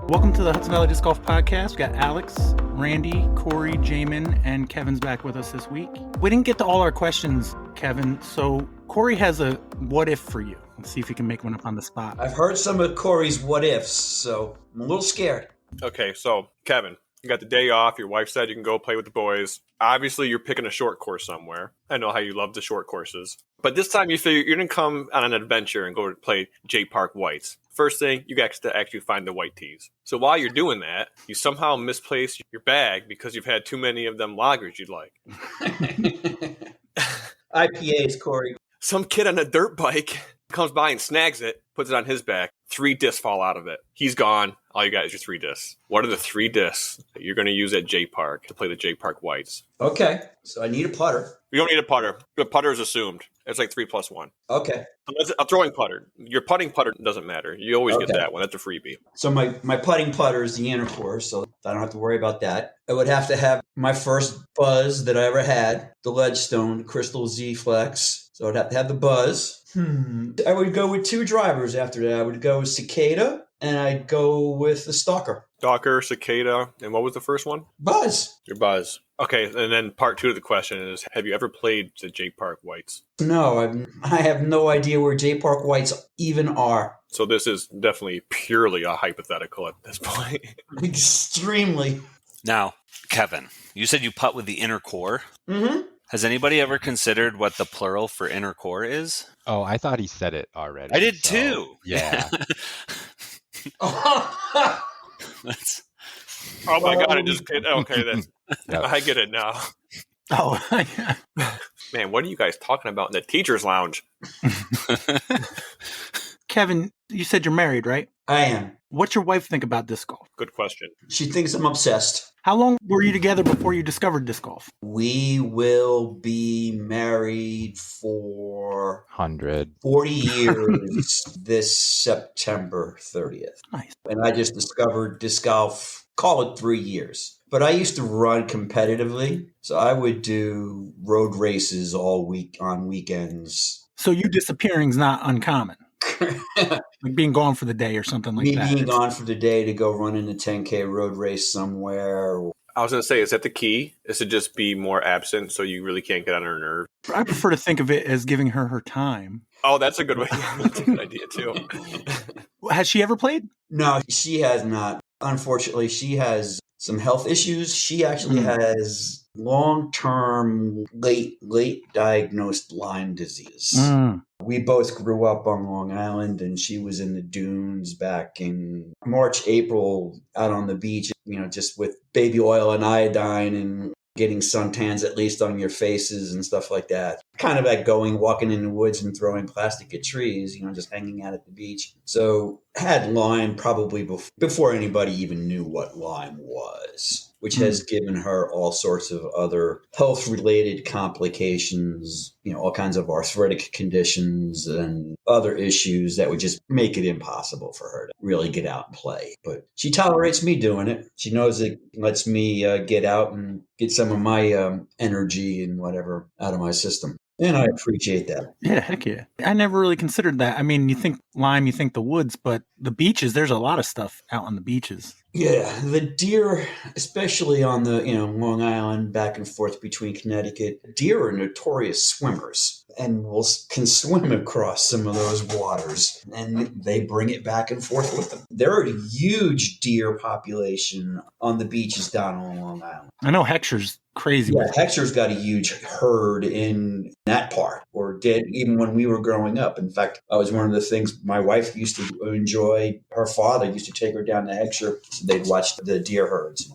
Welcome to the Hudson Valley Disc Golf Podcast. We got Alex, Randy, Corey, Jamin, and Kevin's back with us this week. We didn't get to all our questions, Kevin, so Corey has a what if for you. Let's see if he can make one up on the spot. I've heard some of Corey's what ifs, so I'm a little scared. Okay, so Kevin, you got the day off. Your wife said you can go play with the boys. Obviously, you're picking a short course somewhere. I know how you love the short courses. But this time you figure you're going to come on an adventure and go to play J Park Whites. First thing, you got to actually find the white tees. So while you're doing that, you somehow misplace your bag because you've had too many of them lagers you'd like. IPAs, Corey. Some kid on a dirt bike comes by and snags it, puts it on his back. 3 discs fall out of it. He's gone. All you got is your 3 discs. What are the 3 discs that you're going to use at J Park to play the J Park Whites? Okay, so I need a putter. You don't need a putter. The putter is assumed. It's like 3 plus 1. Okay. Unless a throwing putter. Your putting putter doesn't matter. You always get that one. That's a freebie. So my putting putter is the inner core, so I don't have to worry about that. I would have to have my first buzz that I ever had, the Ledgestone Crystal Z Flex. So I'd have to have the buzz. I would go with 2 drivers after that. I would go with Cicada, and I'd go with the Stalker. Stalker, Cicada, and what was the first one? Buzz. Your Buzz. Okay, and then part 2 of the question is, have you ever played the J Park Whites? No, I have no idea where J Park Whites even are. So this is definitely purely a hypothetical at this point. Extremely. Now, Kevin, you said you putt with the inner core. Mm-hmm. Has anybody ever considered what the plural for inner core is? Oh, I thought he said it already. I did too. Yeah. That's... Oh my God, I just get okay then. Yep. I get it now. Oh, yeah. Man, what are you guys talking about in the teacher's lounge? Kevin, you said you're married, right? I am. What's your wife think about disc golf? Good question. She thinks I'm obsessed. How long were you together before you discovered disc golf? We will be married for 100. 40 years this September 30th. Nice. And I just discovered disc golf, call it 3 years. But I used to run competitively, so I would do road races all week on weekends. So you disappearing's not uncommon. Like being gone for the day or something like Me that. being gone for the day to go run in a 10K road race somewhere. I was going to say, is that the key? Is to just be more absent so you really can't get on her nerve? I prefer to think of it as giving her time. Oh, that's a good way. That's a good idea, too. Has she ever played? No, she has not. Unfortunately, she has some health issues. She actually has long-term, late diagnosed Lyme disease. We both grew up on Long Island, and she was in the dunes back in March, April, out on the beach, just with baby oil and iodine and getting suntans at least on your faces and stuff like that. Kind of like walking in the woods and throwing plastic at trees, just hanging out at the beach. So had Lyme probably before anybody even knew what Lyme was, which has given her all sorts of other health-related complications, all kinds of arthritic conditions and other issues that would just make it impossible for her to really get out and play. But she tolerates me doing it. She knows it lets me get out and get some of my energy and whatever out of my system. And I appreciate that. Yeah, heck yeah. I never really considered that. I mean, you think Lyme, you think the woods, but the beaches, there's a lot of stuff out on the beaches. Yeah, the deer, especially on the, Long Island, back and forth between Connecticut, deer are notorious swimmers and can swim across some of those waters, and they bring it back and forth with them. There are a huge deer population on the beaches down on Long Island. I know Heckscher's crazy. Yeah, Heckscher's got a huge herd in that part, or did even when we were growing up. In fact, that was one of the things my wife used to enjoy. Her father used to take her down to Heckscher, so they'd watch the deer herds.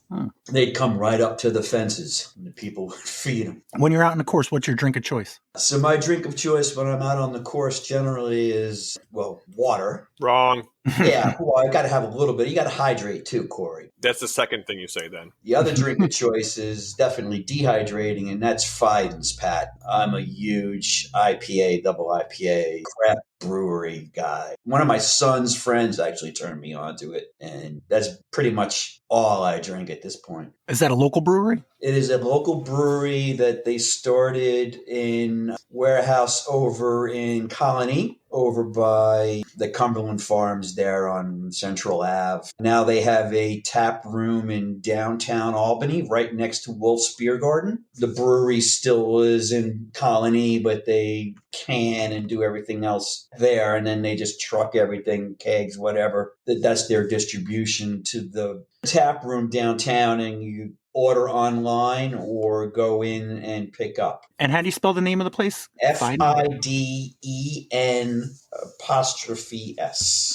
They'd come right up to the fences, and the people would feed them. When you're out on the course, what's your drink of choice? So my drink of choice when I'm out on the course generally is, water. Wrong. Yeah, well, I got to have a little bit. You got to hydrate too, Corey. That's the second thing you say then. The other drink of choice is definitely dehydrating, and that's Fidens, Pat. I'm a huge IPA, double IPA, craft brewery guy. One of my son's friends actually turned me on to it, and that's pretty much all I drink at this point. Is that a local brewery? It is a local brewery that they started in warehouse over in Colony. over by the Cumberland Farms there on Central Ave. Now they have a tap room in downtown Albany right next to Wolf's Beer Garden. The brewery still is in Colony, but they can and do everything else there, and then they just truck everything, kegs, whatever. That's their distribution to the tap room downtown, and you order online or go in and pick up. And how do you spell the name of the place? FIDEN''S.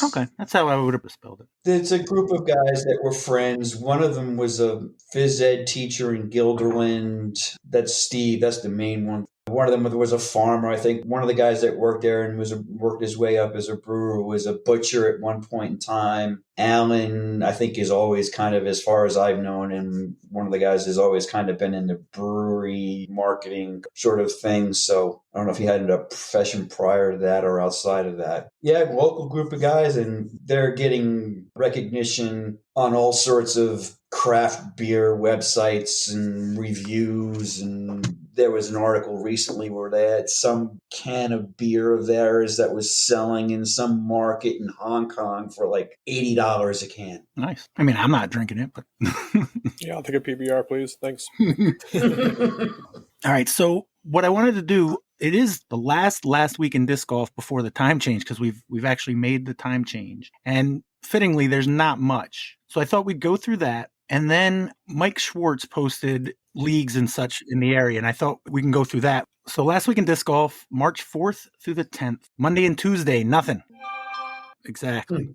Okay, that's how I would have spelled it. It's a group of guys that were friends. One of them was a phys ed teacher in Guilderland. That's Steve. That's the main one. One of them was a farmer. I think one of the guys that worked there and worked his way up as a brewer was a butcher at one point in time. Alan, I think, is always kind of, as far as I've known, and one of the guys has always kind of been in the brewery marketing sort of thing. So I don't know if he had a profession prior to that or outside of that. Yeah, local group of guys, and they're getting recognition on all sorts of craft beer websites and reviews. And there was an article recently where they had some can of beer of theirs that was selling in some market in Hong Kong for like $80 a can. Nice. I mean, I'm not drinking it, but Yeah, I'll take a PBR, please. Thanks. All right. So what I wanted to do, it is the last week in disc golf before the time change, because we've actually made the time change. And fittingly, there's not much. So I thought we'd go through that. And then Mike Schwartz posted leagues and such in the area, and I thought we can go through that. So last week in disc golf, March 4th through the 10th, Monday and Tuesday, nothing. Exactly.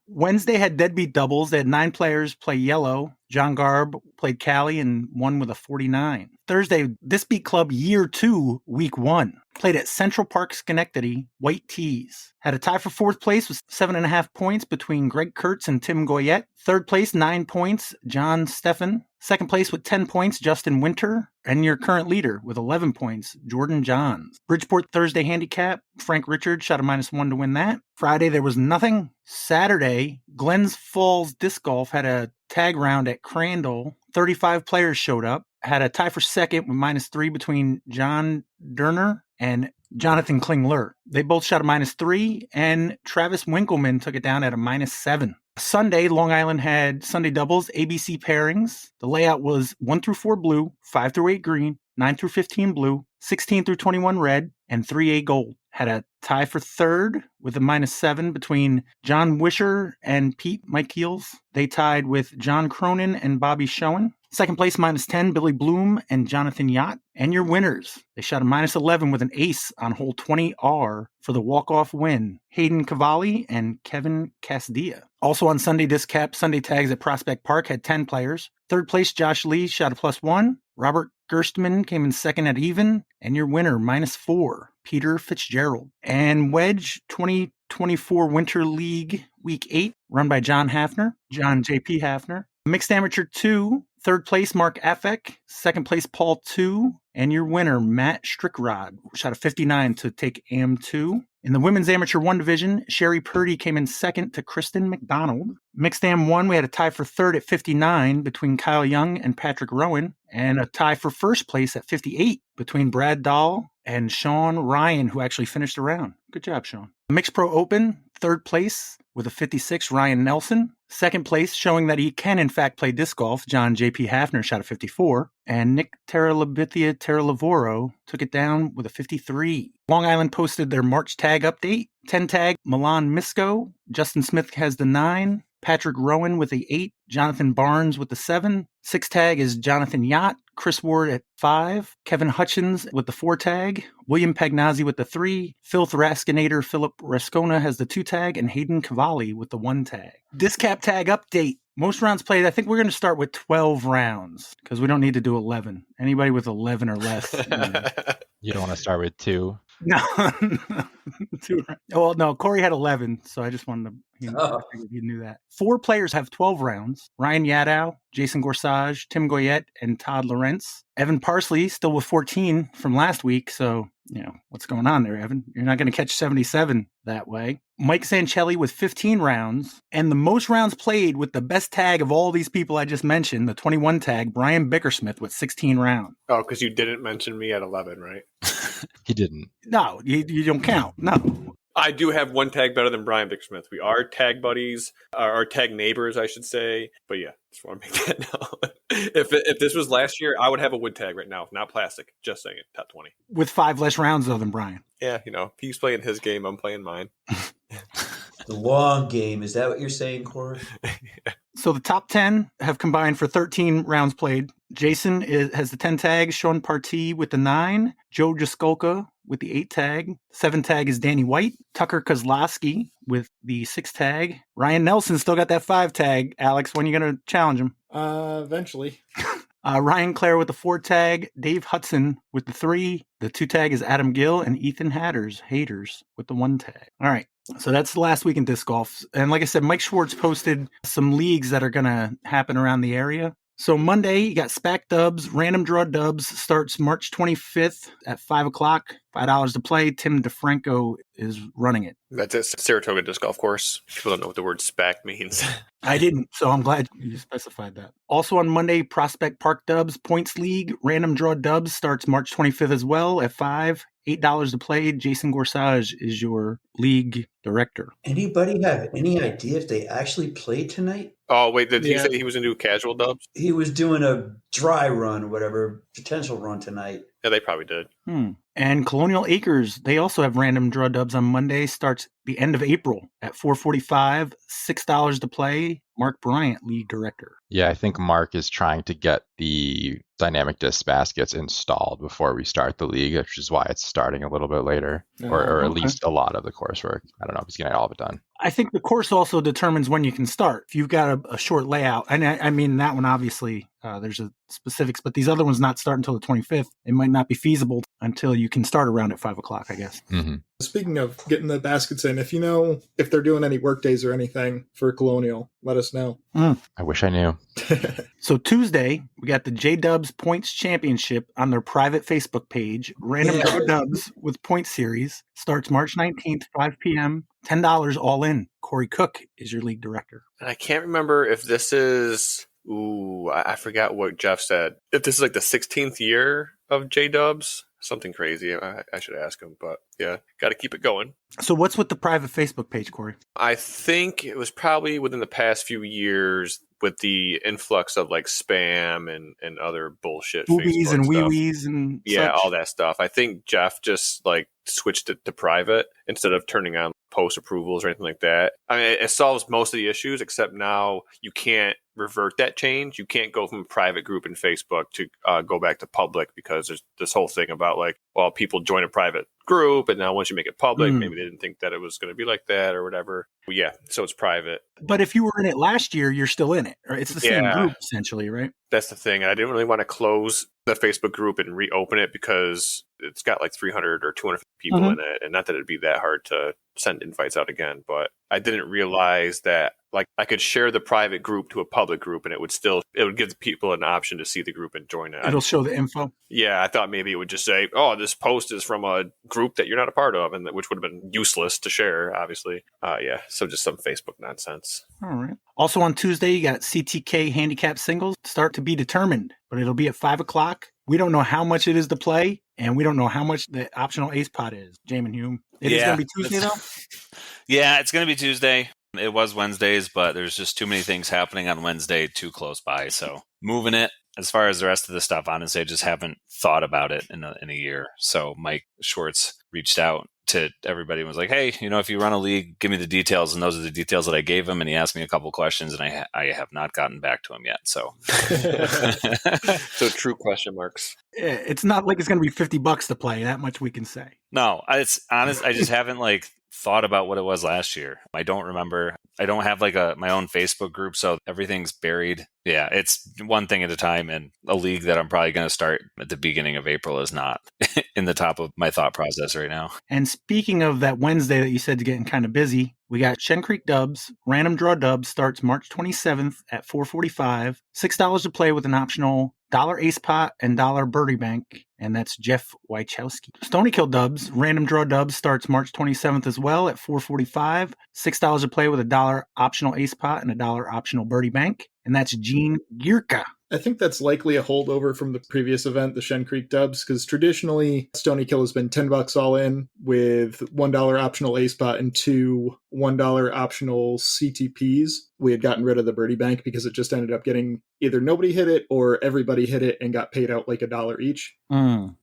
Wednesday had deadbeat doubles. They had 9 players play yellow. John Garb played Cali and won with a 49. Thursday, This Beat Club Year 2, Week 1. Played at Central Park, Schenectady, White Tees. Had a tie for 4th place with 7.5 points between Greg Kurtz and Tim Goyette. 3rd place, 9 points, John Steffen. 2nd place with 10 points, Justin Winter. And your current leader with 11 points, Jordan Johns. Bridgeport Thursday handicap, Frank Richards shot a -1 to win that. Friday, there was nothing. Saturday, Glens Falls Disc Golf had a tag round at Crandall. 35 players showed up. Had a tie for 2nd with -3 between John Derner and Jonathan Klingler. They both shot a -3, and Travis Winkleman took it down at a -7. Sunday, Long Island had Sunday doubles, ABC pairings. The layout was 1 through 4 blue, 5 through 8 green, 9 through 15 blue, 16 through 21 red, and 3A gold. Had a tie for 3rd with a -7 between John Wisher and Pete Michaels. They tied with John Cronin and Bobby Schoen. 2nd place, -10, Billy Bloom and Jonathan Yacht. And your winners, they shot a -11 with an ace on hole 20R for the walk-off win. Hayden Cavalli and Kevin Casdilla. Also on Sunday Disc Cap, Sunday tags at Prospect Park had 10 players. 3rd place, Josh Lee shot a +1. Robert Gerstmann came in 2nd at even. And your winner, -4, Peter Fitzgerald. And Wedge 2024 Winter League Week 8, run by John Hafner, John J.P. Hafner. Mixed Amateur 2, 3rd place, Mark Affeck. 2nd place, Paul 2. And your winner, Matt Strickrod, shot a 59 to take AM2. In the Women's Amateur 1 division, Sherry Purdy came in 2nd to Kristen McDonald. Mixed Am 1, we had a tie for 3rd at 59 between Kyle Young and Patrick Rowan. And a tie for 1st place at 58 between Brad Dahl and Sean Ryan, who actually finished the round. Good job, Sean. Mixed Pro Open, 3rd place with a 56, Ryan Nelson. 2nd place, showing that he can in fact play disc golf, John J.P. Hafner shot a 54. And Nick Terralabithia Terralavoro took it down with a 53. Long Island posted their March tag update. 10 tag, Milan Misko. Justin Smith has the 9. Patrick Rowan with the 8. Jonathan Barnes with the 7. 6 tag is Jonathan Yacht. Chris Ward at 5. Kevin Hutchins with the 4 tag. William Pagnazzi with the 3. Phil Thrascinator Philip Rascona has the 2 tag. And Hayden Cavalli with the 1 tag. Discap tag update. Most rounds played, I think we're going to start with 12 rounds because we don't need to do 11. Anybody with 11 or less. You don't want to start with 2. No. 2. Well, no, Corey had 11, so I just wanted to, I figured you knew that. 4 players have 12 rounds. Ryan Yadow, Jason Gorsage, Tim Goyette, and Todd Lawrence. Evan Parsley still with 14 from last week, so, what's going on there, Evan? You're not going to catch 77 that way. Mike Sancelli with 15 rounds, and the most rounds played with the best tag of all these people I just mentioned, the 21 tag, Brian Bickersmith with 16 rounds. Oh, because you didn't mention me at 11, right? He didn't. No, you don't count. No. I do have one tag better than Brian Bicksmith. We are tag buddies, or tag neighbors, I should say. But yeah, just want to make that known. If this was last year, I would have a wood tag right now, not plastic. Just saying, top 20. With 5 less rounds, though, than Brian. Yeah, he's playing his game, I'm playing mine. The long game. Is that what you're saying, Corey? So the top 10 have combined for 13 rounds played. Jason has the 10 tags, Sean Partee with the 9, Joe Jaskolka with the 8 tag, 7 tag is Danny White, Tucker Kozlowski with the 6 tag, Ryan Nelson still got that 5 tag. Alex, when are you going to challenge him? Eventually. Ryan Clare with the 4 tag, Dave Hudson with the 3, the 2 tag is Adam Gill, and Ethan Haters with the 1 tag. All right. So that's the last week in disc golf. And like I said, Mike Schwartz posted some leagues that are going to happen around the area. So Monday, you got SPAC Dubs. Random Draw Dubs starts March 25th at 5 o'clock. $5 to play. Tim DeFranco is running it. That's at Saratoga Disc Golf Course. People don't know what the word SPAC means. I didn't, so I'm glad you specified that. Also on Monday, Prospect Park Dubs Points League. Random Draw Dubs starts March 25th as well at 5. $8 to play. Jason Gorsage is your league director. Anybody have any idea if they actually played tonight? Oh, wait, did he say he was going to do casual dubs? He was doing a dry run or whatever, potential run tonight. Yeah, they probably did. And Colonial Acres, they also have Random Draw Dubs on Monday. Starts the end of April at 4:45. $6 to play. Mark Bryant, league director. Yeah, I think Mark is trying to get the dynamic disc baskets installed before we start the league, which is why it's starting a little bit later, or at least a lot of the coursework. I don't know if he's going to get all of it done. I think the course also determines when you can start. If you've got a short layout, and I mean, that one obviously there's a specifics, but these other ones not start until the 25th. It might not be feasible until you can start around at 5 o'clock, I guess. Mm-hmm. Speaking of getting the baskets in, if you know if they're doing any work days or anything for Colonial, let us know. I wish I knew. So Tuesday, we got the J-Dubs Points Championship on their private Facebook page. Random Draw Dubs with Point Series starts March 19th, 5 p.m. $10 all in. Corey Cook is your league director. And I can't remember if this is... I forgot what Jeff said. If this is like the 16th year of J-Dubs, something crazy. I should ask him, but yeah, got to keep it going. So what's with the private Facebook page, Corey? I think it was probably within the past few years with the influx of like spam and other bullshit. Boobies Facebook and stuff. wee-wees and yeah, such. all that stuff. I think Jeff just like switched it to private instead of turning on post approvals or anything like that. I mean, it solves most of the issues, except now you can't revert that change. You can't go from a private group in Facebook to go back to public, because there's this whole thing about like, well, people join a private group, and now once you make it public, maybe they didn't think that it was going to be like that or whatever. But yeah, so it's private. But if you were in it last year, you're still in it. Right? It's the same group, essentially, right? That's the thing. I didn't really want to close the Facebook group and reopen it because it's got like 300 or 250 people in it. And not that it'd be that hard to send invites out again, but I didn't realize that like I could share the private group to a public group and it would give people an option to see the group and join it. It'll show the info. Yeah, I thought maybe it would just say, oh, this post is from a group that you're not a part of, and which would have been useless to share, obviously. Yeah, so just some Facebook nonsense. All right. Also on Tuesday, you got CTK Handicap Singles, start to be determined, but it'll be at 5 o'clock. We don't know how much it is to play, and we don't know how much the optional ace pot is. Jamin Hume. It is going to be Tuesday, though? Yeah, it's going to be Tuesday. It was Wednesdays, but there's just too many things happening on Wednesday too close by. So moving it. As far as the rest of the stuff, honestly, I just haven't thought about it in a year. So Mike Schwartz reached out to everybody and was like, hey, if you run a league, give me the details. And those are the details that I gave him. And he asked me a couple questions, and I have not gotten back to him yet. So, so true question marks. It's not like it's going to be $50 to play. That much we can say. No, it's honest. I just haven't thought about what it was last year. I don't remember. I don't have my own Facebook group, so everything's buried. Yeah, it's one thing at a time, and a league that I'm probably going to start at the beginning of April is not in the top of my thought process right now. And speaking of that Wednesday that you said is getting kind of busy, we got Shen Creek Dubs. Random Draw Dubs starts March 27th at 4:45. $6 to play with an optional $1 ace pot and $1 birdie bank. And that's Jeff Wachowski. Stony Kill Dubs. Random Draw Dubs starts March 27th as well at 4:45. $6 to play with a $1 optional ace pot and a $1 optional birdie bank. And that's Gene Gierka. I think that's likely a holdover from the previous event, the Shen Creek Dubs, because traditionally Stony Kill has been $10 all in with $1 optional ace pot and two $1 optional CTPs. We had gotten rid of the birdie bank because it just ended up getting either nobody hit it or everybody hit it and got paid out like $1 each.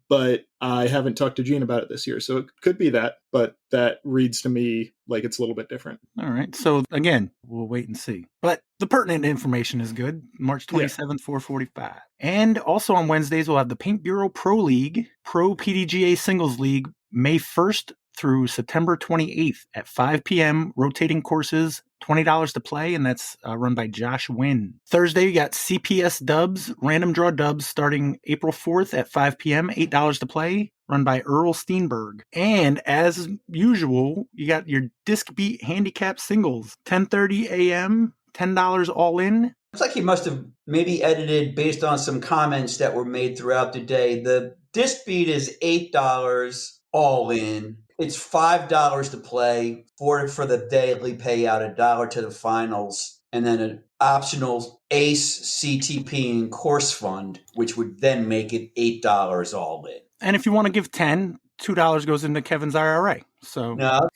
But I haven't talked to Gene about it this year, so it could be that, but that reads to me like it's a little bit different. All right. So again, we'll wait and see. But the pertinent information is good. March 27th, 4:45. And also on Wednesdays, we'll have the Paint Bureau Pro League, Pro PDGA Singles League, May 1st through September 28th at 5 p.m. Rotating courses, $20 to play, and that's run by Josh Wynn. Thursday, you got CPS Dubs, Random Draw Dubs, starting April 4th at 5 p.m., $8 to play, run by Earl Steenberg. And as usual, you got your Disc Beat Handicap Singles, 10:30 a.m., $10 all in. Looks like he must have maybe edited based on some comments that were made throughout the day. The Disc Beat is $8 all in. It's $5 to play, for the daily payout, $1 to the finals, and then an optional ace, CTP, and course fund, which would then make it $8 all in. And if you want to give 10, $2 goes into Kevin's IRA. So no,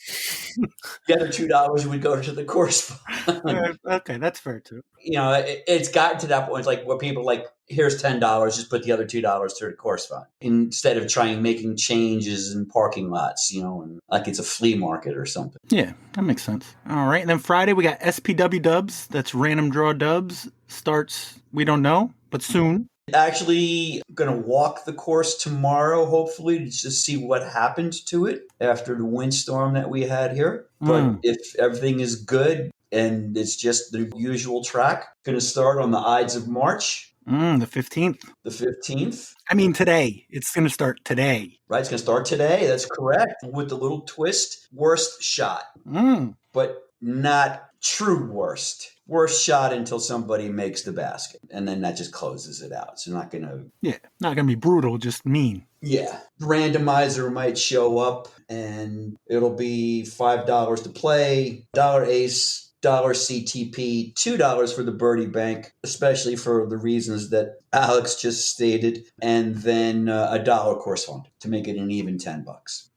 the other $2 would go to the course fund. Okay, that's fair too. It's gotten to that point. It's like where people like, here's $10, just put the other $2 to the course fund instead of making changes in parking lots. And like it's a flea market or something. Yeah, that makes sense. All right, and then Friday we got SPW Dubs. That's Random Draw Dubs. Starts, we don't know, but soon. Actually going to walk the course tomorrow, hopefully, to just see what happened to it after the windstorm that we had here. But if everything is good and it's just the usual track, going to start on the Ides of March. The 15th. The 15th. I mean, today. It's going to start today. Right, it's going to start today. That's correct. With the little twist, worst shot. But not true worst. Worst shot until somebody makes the basket. And then that just closes it out. So not going to... Yeah, not going to be brutal, just mean. Yeah. Randomizer might show up and it'll be $5 to play, $1 ace, $1 CTP, $2 for the birdie bank, especially for the reasons that Alex just stated, and then $1 course fund to make it an even $10.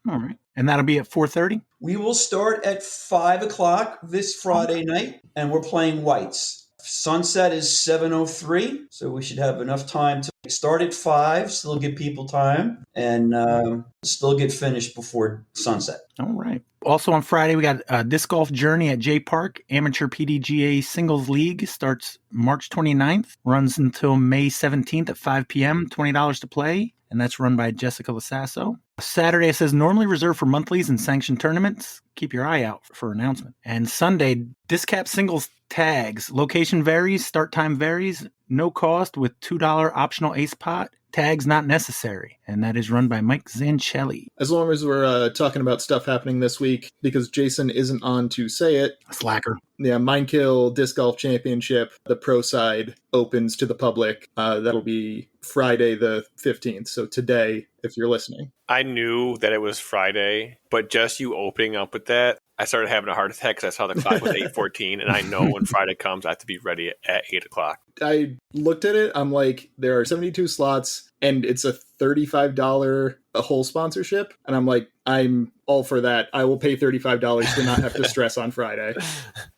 All right. And that'll be at 4:30? We will start at 5 o'clock this Friday night, and we're playing whites. Sunset is 7:03, so we should have enough time to start at 5, still give people time, and still get finished before sunset. All right. Also on Friday, we got Disc Golf Journey at J Park. Amateur PDGA Singles League starts March 29th, runs until May 17th at 5 p.m., $20 to play, and that's run by Jessica Lasasso. Saturday, it says normally reserved for monthlies and sanctioned tournaments. Keep your eye out for announcement. And Sunday, Discap Singles tags. Location varies, start time varies, no cost with $2 optional ace pot. Tags not necessary. And that is run by Mike Zanchelli. As long as we're talking about stuff happening this week, because Jason isn't on to say it. Slacker. Yeah, Mindkill Disc Golf Championship, the pro side opens to the public. That'll be Friday the 15th. So today, if you're listening. I knew that it was Friday, but just you opening up with that, I started having a heart attack because I saw the clock was 8:14, and I know when Friday comes, I have to be ready at 8 o'clock. I looked at it. I'm like, there are 72 slots, and it's a $35 a whole sponsorship. And I'm like, I'm all for that. I will pay $35 to not have to stress on Friday.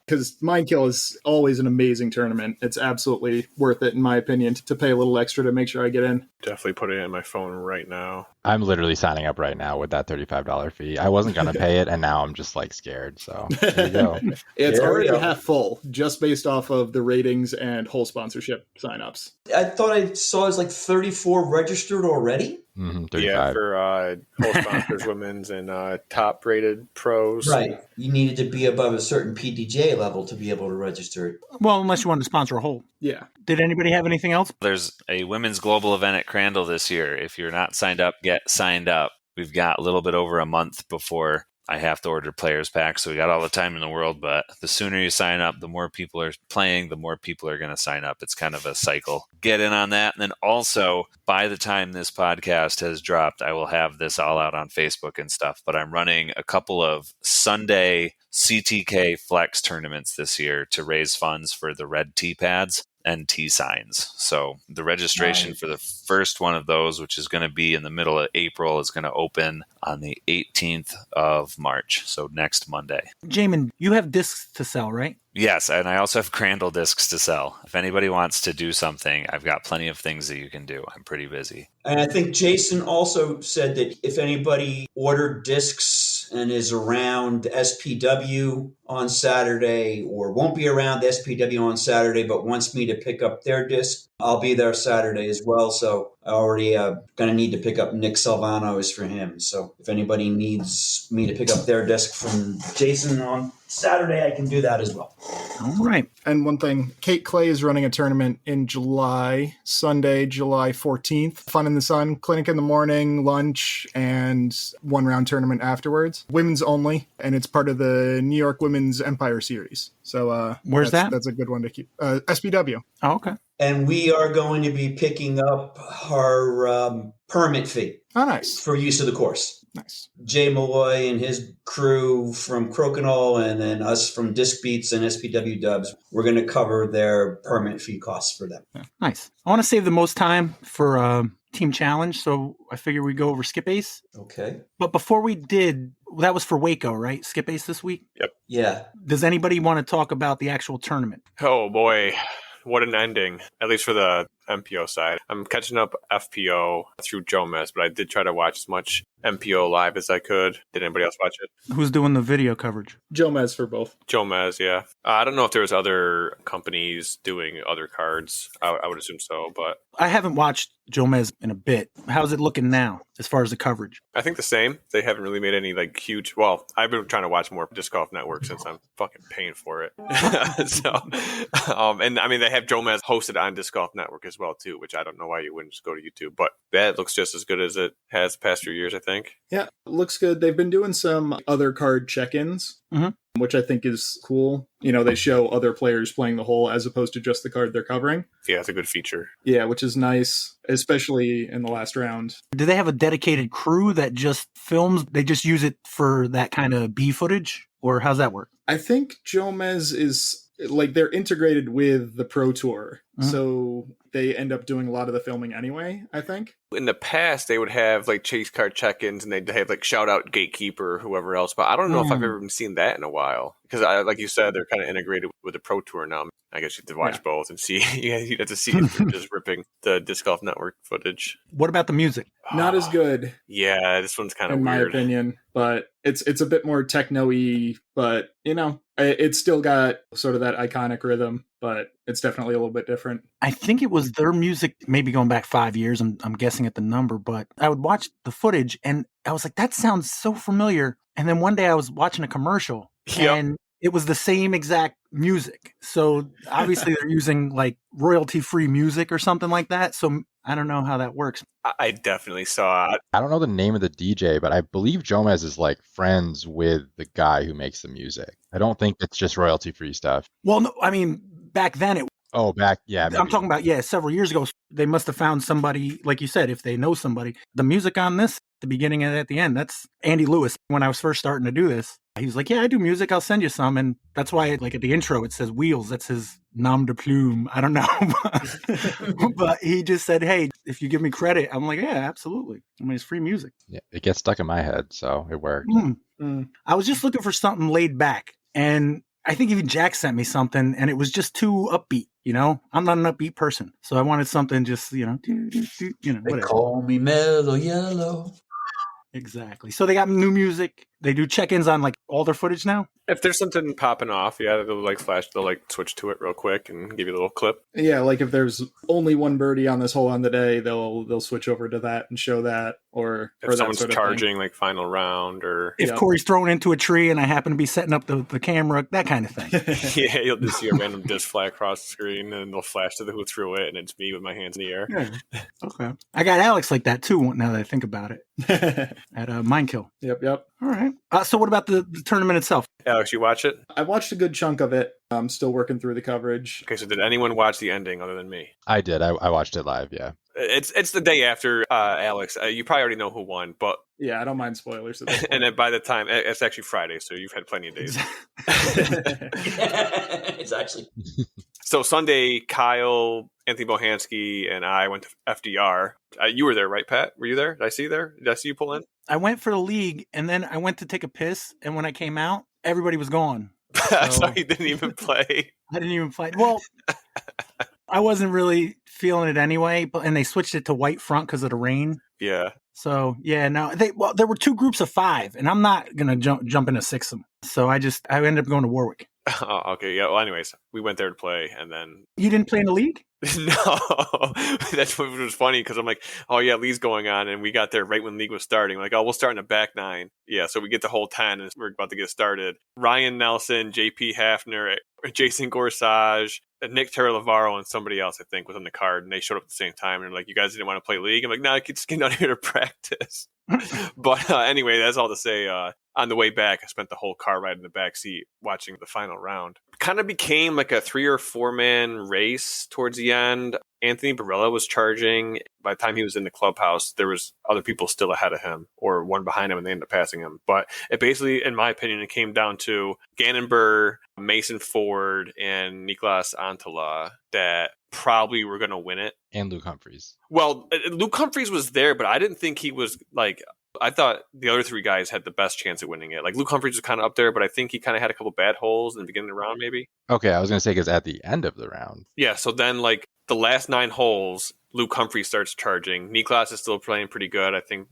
Because Mindkill is always an amazing tournament. It's absolutely worth it, in my opinion, to pay a little extra to make sure I get in. Definitely put it in my phone right now. I'm literally signing up right now with that $35 fee. I wasn't going to pay it, and now I'm just scared. So there you go. It's already half full, just based off of the ratings and whole sponsorship signups. I thought I saw it was 34 registered already. 35. Yeah, for whole sponsors, women's, and top rated pros. Right. You needed to be above a certain PDJ level to be able to register it. Well, unless you wanted to sponsor a hole. Yeah. Did anybody have anything else? There's a women's global event at Crandall this year. If you're not signed up, get signed up. We've got a little bit over a month before I have to order players packs, so we got all the time in the world, but the sooner you sign up, the more people are playing, the more people are going to sign up. It's kind of a cycle. Get in on that. And then also, by the time this podcast has dropped, I will have this all out on Facebook and stuff, but I'm running a couple of Sunday CTK Flex tournaments this year to raise funds for the red tee pads. NT signs. So the registration for the first one of those, which is going to be in the middle of April, is going to open on the 18th of March. So next Monday. Jamin, you have discs to sell, right? Yes, and I also have Crandall discs to sell. If anybody wants to do something, I've got plenty of things that you can do. I'm pretty busy. And I think Jason also said that if anybody ordered discs and is around SPW on Saturday or won't be around SPW on Saturday but wants me to pick up their disc, I'll be there Saturday as well. So I already going to need to pick up Nick Salvano's for him. So if anybody needs me to pick up their disc from Jason on Saturday, I can do that as well. All right. And one thing, Kate Clay is running a tournament in July, Sunday, July 14th. Fun in the Sun, clinic in the morning, lunch, and one-round tournament afterwards. Women's only, and it's part of the New York Women's Empire Series. So where's that? That's a good one to keep. SPW. Oh, okay. And we are going to be picking up our permit fee. Oh, nice. For use of the course. Nice. Jay Malloy and his crew from Crokinole, and then us from Disc Beats and SPW Dubs, we're going to cover their permit fee costs for them. Yeah. Nice. I want to save the most time for Team Challenge, so I figure we go over Skip Ace. Okay. But before we did, that was for Waco, right? Skip Ace this week? Yep. Yeah. Does anybody want to talk about the actual tournament? Oh, boy. What an ending, at least for the MPO side. I'm catching up FPO through Jomez, but I did try to watch as much MPO live as I could. Did anybody else watch it? Who's doing the video coverage? Jomez for both. Jomez, yeah. I don't know if there was other companies doing other cards. I would assume so, but I haven't watched Jomez in a bit. How's it looking now as far as the coverage? I think the same. They haven't really made any like huge. Well, I've been trying to watch more Disc Golf Network since I'm fucking paying for it. And I mean, they have Jomez hosted on Disc Golf Network as well too, which I don't know why you wouldn't just go to YouTube. But that looks just as good as it has the past few years, I think. Yeah, looks good. They've been doing some other card check-ins, which I think is cool. You know, they show other players playing the hole as opposed to just the card they're covering. Yeah, it's a good feature. Yeah, which is nice, especially in the last round. Do they have a dedicated crew that just films? They just use it for that kind of B footage? Or how's that work? I think Jomez is, like, they're integrated with the Pro Tour. So they end up doing a lot of the filming anyway, I think. In the past, they would have like chase card check-ins and they'd have like shout out Gatekeeper or whoever else. But I don't know if I've ever seen that in a while. Because like you said, they're kind of integrated with the Pro Tour now. I guess you have to watch both and see. Yeah, you'd have to see if they're just ripping the Disc Golf Network footage. What about the music? Not as good. Yeah, this one's kind of in weird. my opinion, but it's a bit more techno-y, but you know, it's still got sort of that iconic rhythm, but it's definitely a little bit different. I think it was their music, maybe going back 5 years. I'm guessing at the number, but I would watch the footage and I was like, that sounds so familiar. And then one day I was watching a commercial and it was the same exact music. So obviously they're using like royalty-free music or something like that. So I don't know how that works. I definitely saw it. I don't know the name of the DJ, but I believe Jomez is like friends with the guy who makes the music. I don't think it's just royalty-free stuff. Well, no, I mean, back then it. Oh, back, yeah. I'm talking about, several years ago. They must have found somebody, like you said, if they know somebody. The music on this, the beginning and at the end, that's Andy Lewis. When I was first starting to do this, he was like, yeah, I do music. I'll send you some. And that's why, like at the intro, it says Wheels. That's his nom de plume. I don't know. But he just said, hey, if you give me credit, I'm like, yeah, absolutely. I mean, it's free music. Yeah, it gets stuck in my head, so it worked. I was just looking for something laid back. And I think even Jack sent me something and it was just too upbeat, you know? I'm not an upbeat person. So I wanted something just, you know, whatever. They call me Mellow Yellow. Exactly. So they got new music. They do check-ins on like all their footage now. If there's something popping off, they'll like flash, they'll like switch to it real quick and give you a little clip. Yeah, like if there's only one birdie on this hole on the day, they'll switch over to that and show that, or if someone's that sort of charging like final round, or if Corey's thrown into a tree and I happen to be setting up the camera, that kind of thing. Yeah, you'll just see a random disc fly across the screen and they'll flash to the who threw it, and it's me with my hands in the air. Yeah. Okay. I got Alex like that too. Now that I think about it, at Mindkill. Yep. All right. So what about the tournament itself? Alex, you watch it? I watched a good chunk of it. I'm still working through the coverage. Okay, so did anyone watch the ending other than me? I did. I watched it live, yeah. It's the day after, Alex. You probably already know who won, but... Yeah, I don't mind spoilers at this point. And then by the time... It's actually Friday, so you've had plenty of days. It's actually... So Sunday, Kyle, Anthony Bohansky, and I went to FDR. You were there, right, Pat? Were you there? Did I see you there? Did I see you pull in? I went for the league, and then I went to take a piss, and when I came out, everybody was gone. So you didn't even play. I didn't even play. Well, I wasn't really feeling it anyway, and they switched it to white front because of the rain. Yeah. So yeah, no, there were 2 groups of 5, and I'm not gonna jump into 6 of them. So I ended up going to Warwick. Oh, okay. Yeah. Well, anyways, we went there to play, and then You didn't play in the league? no, that's what was funny because I'm like, oh yeah, league's going on, and we got there right when league was starting. Like, oh, we'll start in the back 9. Yeah, so we get the whole 10, and we're about to get started. Ryan Nelson, JP Hafner, Jason Gorsuch, Nick Terralavaro, and somebody else I think was on the card, and they showed up at the same time. And they're like, you guys didn't want to play league? I'm like, no, I could just get out here to practice. But anyway, that's all to say. On the way back, I spent the whole car ride in the back seat watching the final round. Kind of became like a 3 or 4 man race towards the end. Anthony Barella was charging. By the time he was in the clubhouse, there was other people still ahead of him or one behind him, and they ended up passing him. But it basically, in my opinion, it came down to Gannon Burr, Mason Ford, and Niklas Antala that probably were going to win it. And Luke Humphreys. Well, Luke Humphreys was there, but I didn't think he was like... I thought the other 3 guys had the best chance at winning it. Like Luke Humphreys was kind of up there, but I think he kind of had a couple bad holes in the beginning of the round, maybe. Okay, I was going to say because at the end of the round. Yeah, so then like the last 9 holes, Luke Humphreys starts charging. Niklas is still playing pretty good. I think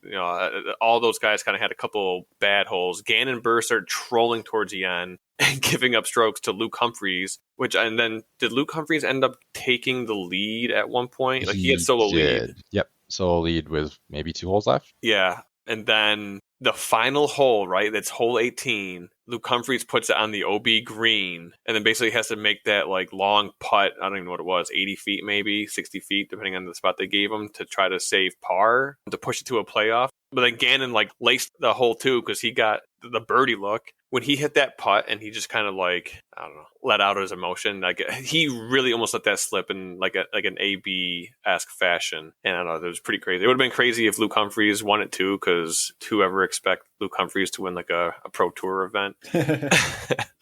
all those guys kind of had a couple bad holes. Gannon Burr started trolling towards the end and giving up strokes to Luke Humphreys. And then did Luke Humphreys end up taking the lead at one point? Like he had solo lead. Yep, solo lead with maybe 2 holes left. Yeah. And then the final hole, right? That's hole 18. Luke Humphreys puts it on the OB green and then basically has to make that like long putt. I don't even know what it was, 80 feet, maybe 60 feet, depending on the spot they gave him to try to save par to push it to a playoff. But then Gannon like laced the hole too because he got the birdie look. When he hit that putt and he just kind of like, I don't know, let out his emotion. Like he really almost let that slip in like an AB-esque fashion. And I don't know, it was pretty crazy. It would have been crazy if Luke Humphreys won it too, because who ever expect Luke Humphreys to win like a pro tour event?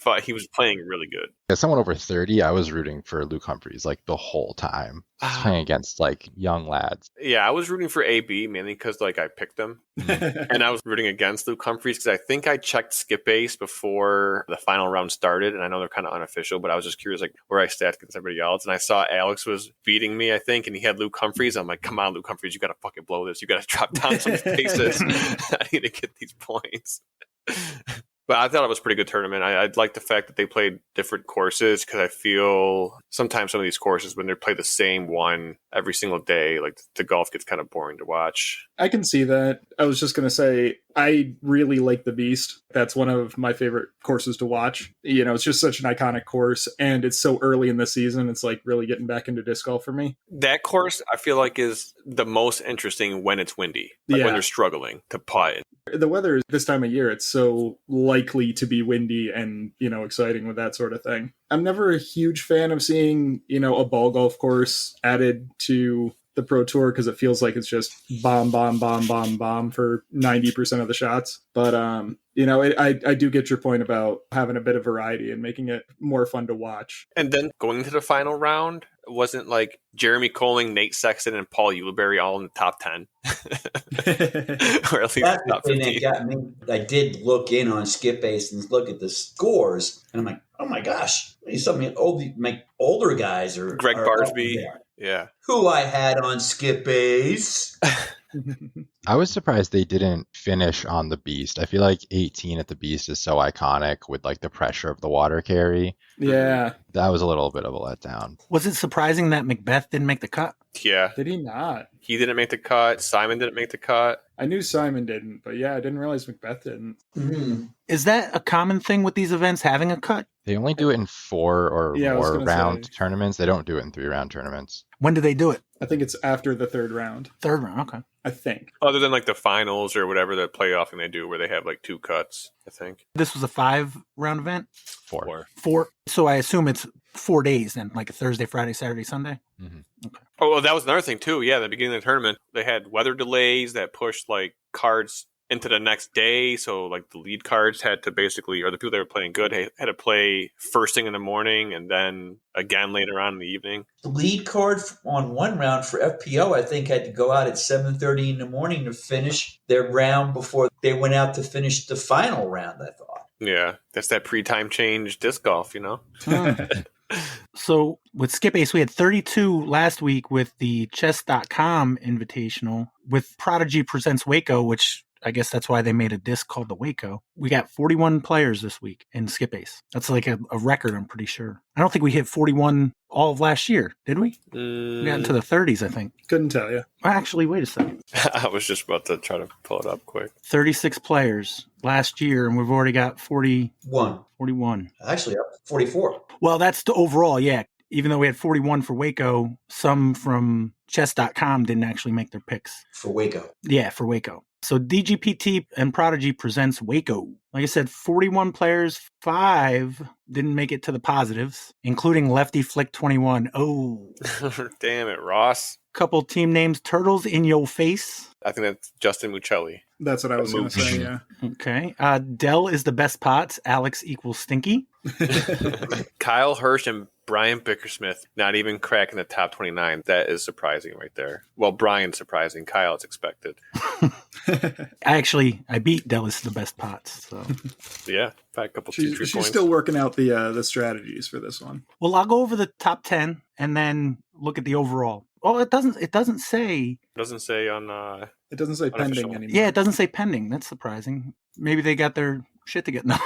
But he was playing really good. As someone over 30, I was rooting for Luke Humphreys like the whole time. He's playing against like young lads. Yeah, I was rooting for AB mainly because like I picked him. And I was rooting against Luke Humphreys because I think I checked Skip Ace before the final round started, and I know they're kind of unofficial, but I was just curious like where I sat against everybody else, and I saw Alex was beating me, I think, and he had Luke Humphreys. I'm like, come on, Luke Humphreys, you got to fucking blow this. You got to drop down some paces. I need to get these points. But I thought it was a pretty good tournament. I like the fact that they played different courses because I feel sometimes some of these courses, when they play the same one every single day, like the golf gets kind of boring to watch. I can see that. I was just going to say, I really like the Beast. That's one of my favorite courses to watch. You know, it's just such an iconic course, and it's so early in the season. It's like really getting back into disc golf for me. That course, I feel like, is the most interesting when it's windy, like when they're struggling to putt. The weather this time of year, it's so likely to be windy and, you know, exciting with that sort of thing. I'm never a huge fan of seeing, you know, a ball golf course added to the Pro Tour because it feels like it's just bomb, bomb, bomb, bomb, bomb for 90% of the shots. But, you know, I do get your point about having a bit of variety and making it more fun to watch. And then going to the final round, it wasn't like Jeremy Colling, Nate Sexton, and Paul Ulibarri all in the top 10. Or at least That's top the thing 15. that got me. I did look in on Skip Ace and look at the scores, and I'm like, oh my gosh, some older guys are Greg Barsby. Yeah. Who I had on Skip Ace. I was surprised they didn't finish on the Beast. I feel like 18 at the Beast is so iconic with like the pressure of the water carry. Yeah. That was a little bit of a letdown. Was it surprising that Macbeth didn't make the cut? Yeah. Did he not? He didn't make the cut. Simon didn't make the cut. I knew Simon didn't, but yeah, I didn't realize Macbeth didn't. Mm-hmm. Is that a common thing with these events, having a cut? They only do it in 4 or more round tournaments. They don't do it in 3-round tournaments. When do they do it? I think it's after the third round. Third round, okay. I think. Other than like the finals or whatever the playoff thing they do where they have like 2 cuts, I think. This was a 5-round event? 4. 4. So I assume it's 4 days then, like a Thursday, Friday, Saturday, Sunday? Mm-hmm. Okay. Oh, well, that was another thing too. Yeah, at the beginning of the tournament, they had weather delays that pushed like cards into the next day. So like the lead cards had to basically, or the people that were playing good had to play first thing in the morning and then again later on in the evening. The lead card on one round for FPO, I think, had to go out at 7:30 in the morning to finish their round before they went out to finish the final round, I thought. Yeah, that's that pre-time change disc golf, So with Skip Ace, we had 32 last week with the chess.com invitational with Prodigy Presents Waco, which I guess that's why they made a disc called the Waco. We got 41 players this week in Skip Ace. That's like a record, I'm pretty sure. I don't think we hit 41 all of last year, did we? We got into the 30s, I think. Couldn't tell you. Actually, wait a second. I was just about to try to pull it up quick. 36 players last year, and we've already got 41. Actually, up 44. Well, that's the overall, yeah. Even though we had 41 for Waco, some from chess.com didn't actually make their picks. For Waco. Yeah, for Waco. So DGPT and Prodigy presents Waco. Like I said, 41 players, 5 didn't make it to the positives, including Lefty Flick 21. Oh. Damn it, Ross. Couple team names, Turtles in Your Face. I think that's Justin Muccelli. That's what I was going to say, yeah. Okay. Dell is the best pots. Alex equals Stinky. Kyle Hirsch and Brian Bickersmith not even cracking the top 29. That is surprising right there. Well, Brian's surprising. Kyle, it's expected. I beat Dell is the best pots. So yeah, by a couple she's points. Still working out the strategies for this one. Well, I'll go over the top 10 and then look at the overall. Oh, it doesn't say. It doesn't say on. It doesn't say pending anymore. Yeah, it doesn't say pending. That's surprising. Maybe they got their shit to get. No.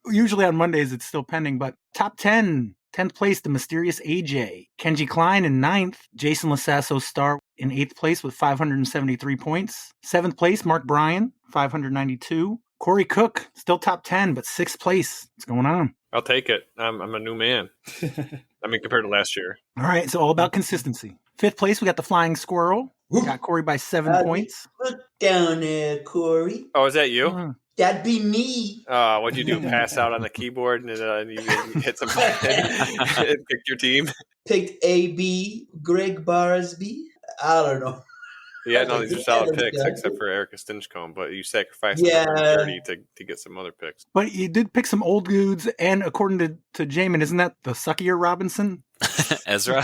Usually on Mondays it's still pending, but top 10. 10th place, the mysterious AJ. Kenji Klein in 9th. Jason Lasasso Star in 8th place with 573 points. 7th place, Mark Bryan, 592. Corey Cook, still top 10, but 6th place. What's going on? I'll take it. I'm a new man. I mean, compared to last year. All right, so all about consistency. 5th place, we got the Flying Squirrel. Got Corey by 7 points. Look down there, Corey. Oh, is that you? That'd be me. What'd you do? Pass out on the keyboard and you hit some and picked your team? Picked AB, Greg Barsby. I don't know. Yeah, no, these are solid picks, except for Erica Stinchcomb, but you sacrificed 30 to get some other picks. But you did pick some old dudes, and according to Jamin, isn't that the suckier Robinson? Ezra?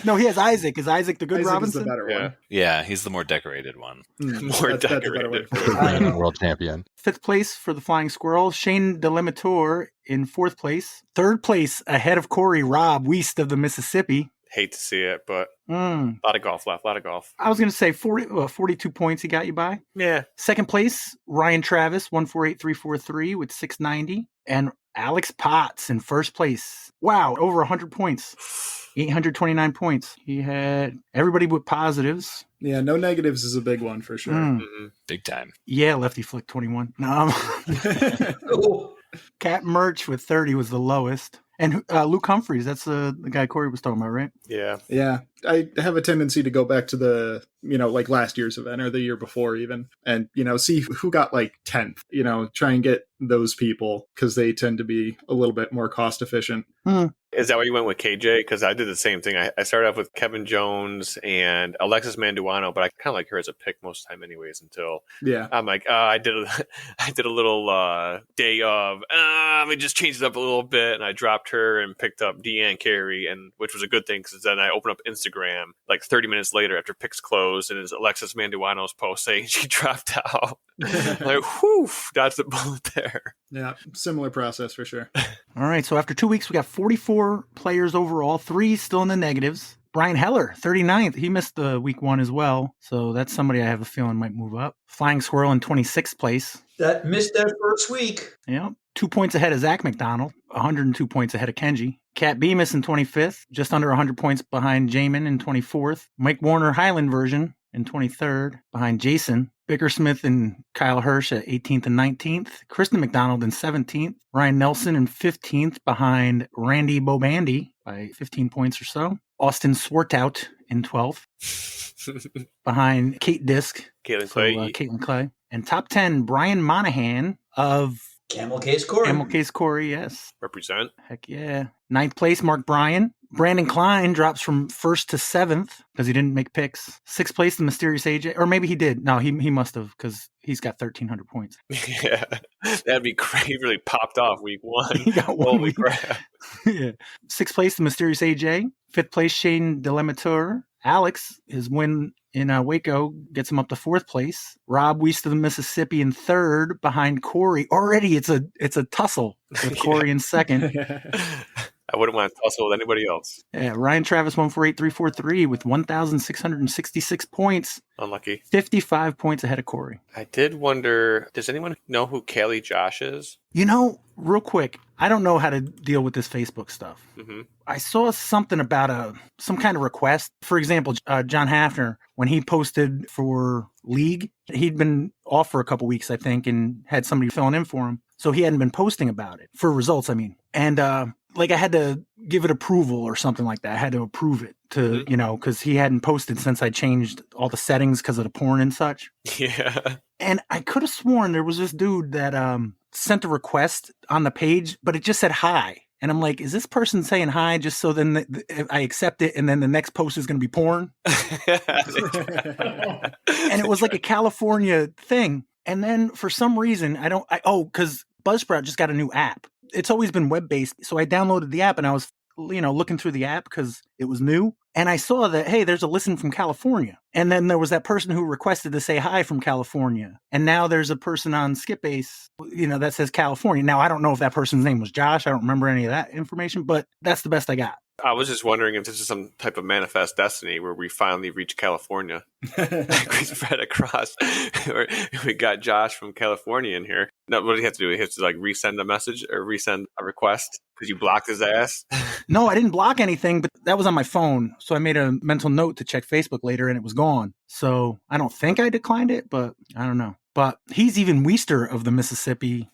No, he has Isaac. Is Isaac the good Isaac Robinson? Is the better one. Yeah, he's the more decorated one. More decorated. Reigning world champion. 5th place for the Flying Squirrel, Shane Delimitor in 4th place. 3rd place ahead of Corey, Rob Weist of the Mississippi. Hate to see it, but a lot of golf left. A lot of golf. I was going to say 42 points he got you by. Yeah. 2nd place, Ryan Travis, 148.343 with 690. And Alex Potts in 1st place. Wow, over 100 points. 829 points. He had everybody with positives. Yeah, no negatives is a big one for sure. Mm-hmm. Big time. Yeah, Lefty Flick 21. No. Cat Merch with 30 was the lowest. And Luke Humphreys, that's the guy Corey was talking about, right? Yeah. Yeah. I have a tendency to go back to the, like last year's event or the year before even, and, see who got like 10th, try and get those people because they tend to be a little bit more cost efficient. Is that why you went with KJ? Because I did the same thing. I started off with Kevin Jones and Alexis Manduano, but I kind of like her as a pick most of the time anyways until I'm like, I did a little day of, let me just change it up a little bit. And I dropped her and picked up Deanne Carey, which was a good thing because then I opened up Instagram like 30 minutes later after picks closed and it's Alexis Manduano's post saying she dropped out. Like, whew, dodged the bullet there. Yeah, similar process for sure. All right, so after 2 weeks, we got 44 players overall, 3 still in the negatives. Brian Heller, 39th. He missed the week 1 as well, so that's somebody I have a feeling might move up. Flying Squirrel in 26th place. That missed that first week. Yeah, 2 points ahead of Zach McDonald, 102 points ahead of Kenji. Kat Bemis in 25th, just under 100 points behind Jamin in 24th. Mike Warner Highland version in 23rd, behind Jason. Bickersmith and Kyle Hirsch at 18th and 19th. Kristen McDonald in 17th. Ryan Nelson in 15th, behind Randy Bobandy by 15 points or so. Austin Swartout in 12th, behind Kate Disk. Caitlin Clay. Caitlin Clay. And top 10, Brian Monahan of Camel Case Corey. Camel Case Corey, yes. Represent. Heck yeah. 9th place, Mark Bryan. Brandon Klein drops from 1st to 7th because he didn't make picks. 6th place, the Mysterious AJ. Or maybe he did. No, he must have because he's got 1,300 points. Yeah, that'd be crazy. He really popped off week 1. He got 1 Holy week. crap. Yeah. 6th place, the Mysterious AJ. 5th place, Shane Delamateur. Alex, his win in Waco gets him up to 4th place. Rob Weiss of the Mississippi in 3rd behind Corey. Already it's a tussle with Corey in 2nd. I wouldn't want to tussle with anybody else. Yeah, Ryan Travis 148,343 with 1,666 points. Unlucky. 55 points ahead of Corey. I did wonder, does anyone know who Callie Josh is? You know, real quick, I don't know how to deal with this Facebook stuff. Mm-hmm. I saw something about some kind of request. For example, John Hafner, when he posted for League, he'd been off for a couple weeks, I think, and had somebody filling in for him. So he hadn't been posting about it for results, I mean. And I had to give it approval or something like that. I had to approve it to, because he hadn't posted since I changed all the settings because of the porn and such. Yeah. And I could have sworn there was this dude that sent a request on the page, but it just said hi. And I'm like, is this person saying hi just so then I accept it and then the next post is going to be porn? And it was like a California thing. And then for some reason, because Buzzsprout just got a new app. It's always been web-based. So I downloaded the app and I was, looking through the app because it was new. And I saw that, hey, there's a listen from California. And then there was that person who requested to say hi from California. And now there's a person on Skipbase, that says California. Now, I don't know if that person's name was Josh. I don't remember any of that information, but that's the best I got. I was just wondering if this is some type of manifest destiny where we finally reach California. We spread across. We got Josh from California in here. Now, what do you have to do? He has to resend a message or resend a request because you blocked his ass? No, I didn't block anything, but that was on my phone. So I made a mental note to check Facebook later and it was gone. So I don't think I declined it, but I don't know. But he's even Weister of the Mississippi.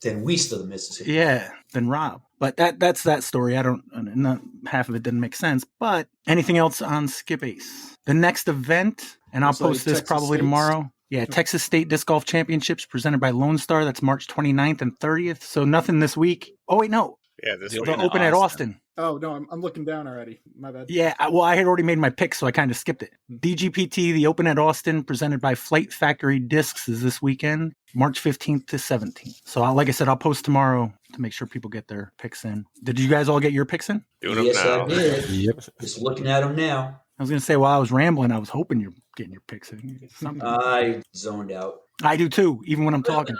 Than Weiss of the Mississippi. Yeah, than Rob. But that's that story. Not half of it didn't make sense. But anything else on Skip Ace? The next event, and I'll post this probably tomorrow. Yeah, Texas State Disc Golf Championships presented by Lone Star. That's March 29th and 30th. So nothing this week. Oh, wait, no. Yeah, this the Open at Austin. Oh, no, I'm looking down already. My bad. Yeah, I had already made my pick, so I kind of skipped it. DGPT, the Open at Austin, presented by Flight Factory Discs, is this weekend, March 15th to 17th. So, like I said, I'll post tomorrow to make sure people get their picks in. Did you guys all get your picks in? Doing them Yes, now. I did. Yep. Just looking at them now. I was going to say, while I was rambling, I was hoping you're getting your picks in. I zoned out. I do too, even when I'm talking.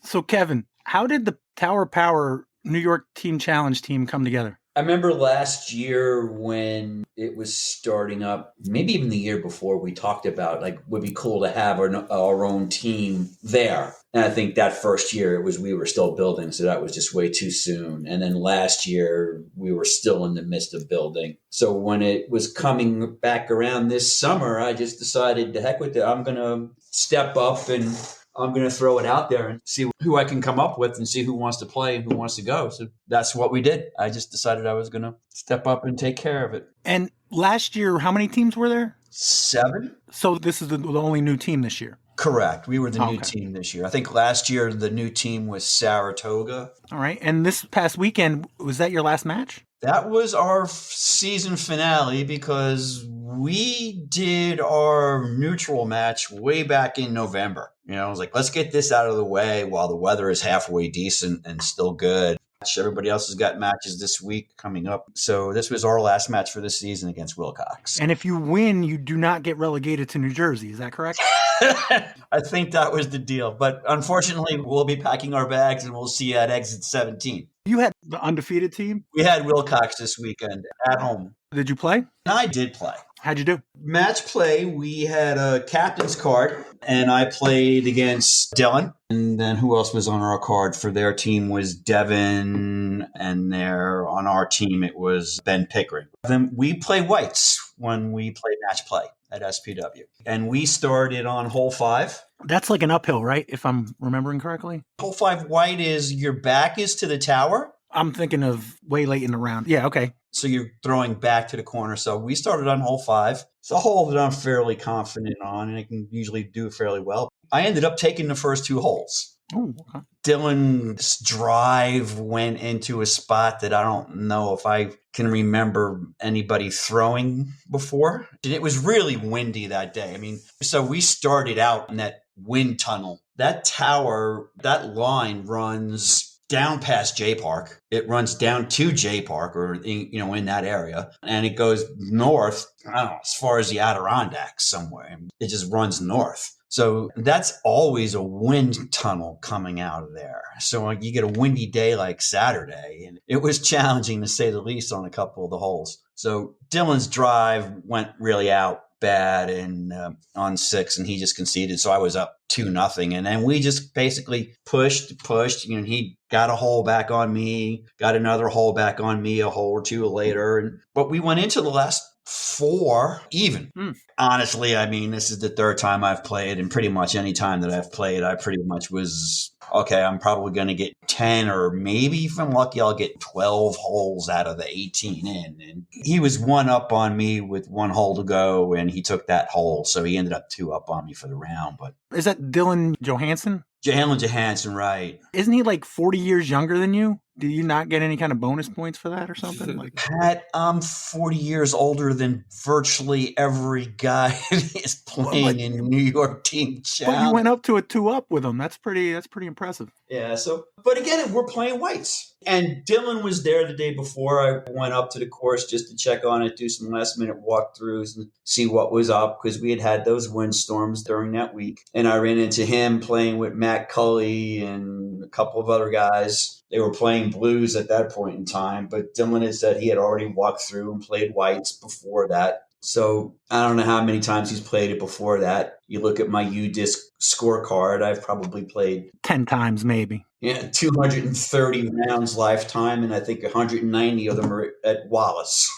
So, Kevin, how did the Tower Power New York Team Challenge team come together? I remember last year when it was starting up, maybe even the year before, we talked about would be cool to have our own team there. And I think that first year we were still building, so that was just way too soon. And then last year we were still in the midst of building. So when it was coming back around this summer, I just decided to heck with it. I'm going to step up and I'm going to throw it out there and see who I can come up with and see who wants to play and who wants to go. So that's what we did. I just decided I was going to step up and take care of it. And last year, how many teams were there? 7. So this is the only new team this year? Correct. We were the new team this year. I think last year the new team was Saratoga. All right. And this past weekend, was that your last match? That was our season finale because we did our neutral match way back in November. I was like, let's get this out of the way while the weather is halfway decent and still good. Everybody else has got matches this week coming up. So this was our last match for this season against Wilcox. And if you win, you do not get relegated to New Jersey. Is that correct? I think that was the deal. But unfortunately, we'll be packing our bags and we'll see you at exit 17. You had the undefeated team? We had Wilcox this weekend at home. Did you play? I did play. How'd you do? Match play, we had a captain's card, and I played against Dylan. And then who else was on our card? For their team was Devin, and on our team it was Ben Pickering. Then we play whites when we play match play at SPW. And we started on hole 5. That's like an uphill, right? If I'm remembering correctly. Hole 5 white is your back is to the tower. I'm thinking of way late in the round. Yeah, okay. So you're throwing back to the corner. So we started on hole 5. It's a hole that I'm fairly confident on, and I can usually do fairly well. I ended up taking the first 2 holes. Oh, okay. Dylan's drive went into a spot that I don't know if I can remember anybody throwing before. And it was really windy that day. I mean, so we started out in that wind tunnel. That tower, that line runs down past J Park. It runs down to J Park, or in that area, and it goes north. I don't know, as far as the Adirondacks somewhere. It just runs north. So that's always a wind tunnel coming out of there. So you get a windy day like Saturday, and it was challenging to say the least on a couple of the holes. So Dylan's drive went really out bad and on 6, and he just conceded. So I was up 2-0, and then we just basically pushed. He got a hole back on me, got another hole back on me a hole or two later, but we went into the last 4 even. Honestly, I mean, this is the 3rd time I've played, and pretty much any time that I've played, I pretty much was, okay, I'm probably going to get 10, or maybe if I'm lucky, I'll get 12 holes out of the 18 in. And he was 1 up on me with 1 hole to go, and he took that hole. So he ended up 2 up on me for the round. But is that Dylan Johansson? Dylan Johansson, right. Isn't he like 40 years younger than you? Do you not get any kind of bonus points for that or something? Pat, I'm 40 years older than virtually every guy that is playing in New York Team Challenge. But you went up to a 2-up with him. That's pretty impressive. Yeah, but again, we're playing whites. And Dylan was there the day before. I went up to the course just to check on it, do some last-minute walkthroughs and see what was up, because we had those windstorms during that week. And I ran into him playing with Matt Cully and a couple of other guys. They were playing blues at that point in time, but Dylan had said he had already walked through and played whites before that. So I don't know how many times he's played it before that. You look at my UDisc scorecard, I've probably played 10 times maybe. Yeah, 230 rounds lifetime, and I think 190 of them are at Wallace.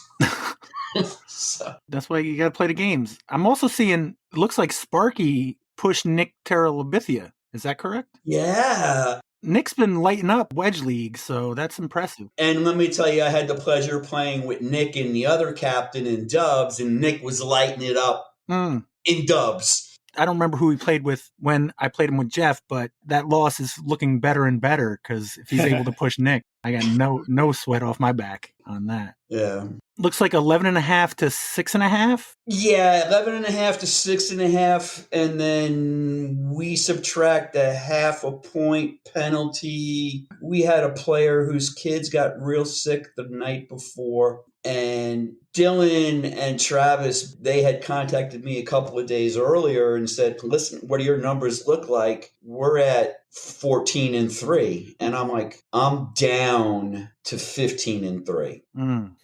So that's why you got to play the games. I'm also seeing, it looks like Sparky pushed Nick Terralabithia. Is that correct? Yeah. Nick's been lighting up Wedge League, so that's impressive. And let me tell you, I had the pleasure of playing with Nick and the other captain in dubs, and Nick was lighting it up in dubs. I don't remember who he played with when I played him with Jeff, but that loss is looking better and better, because if he's able to push Nick, I got no sweat off my back on that. Yeah. Looks like 11.5 to 6.5. Yeah, 11.5 to 6.5, and then we subtract a half a point penalty. We had a player whose kids got real sick the night before, and Dylan and Travis, they had contacted me a couple of days earlier and said, listen, what do your numbers look like? We're at 14-3. And I'm like, I'm down to 15-3.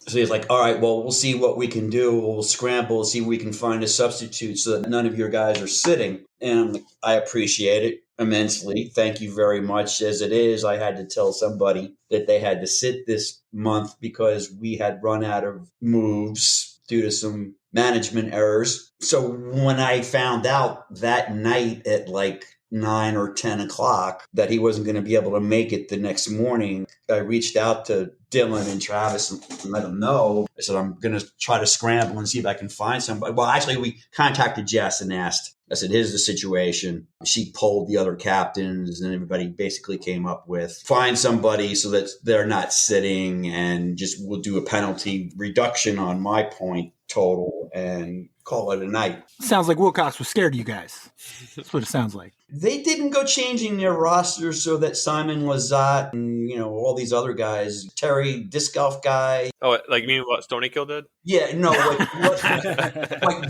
So he's like, all right, well, we'll see what we can do. We'll scramble, see if we can find a substitute so that none of your guys are sitting. And I'm like, I appreciate it immensely. Thank you very much. As it is, I had to tell somebody that they had to sit this month because we had run out of moves due to some management errors. So when I found out that night at like 9 or 10 o'clock that he wasn't going to be able to make it the next morning, I reached out to Dylan and Travis and let them know. I said, I'm going to try to scramble and see if I can find somebody. Well, actually, we contacted Jess and asked. I said, here's the situation. She polled the other captains, and everybody basically came up with find somebody so that they're not sitting, and just we'll do a penalty reduction on my point total and call it a night. Sounds like Wilcox was scared of you guys. That's what it sounds like. They didn't go changing their rosters so that Simon Lazat and, all these other guys, Terry, disc golf guy. Oh, like you mean what Stony Kill did? Yeah, no, what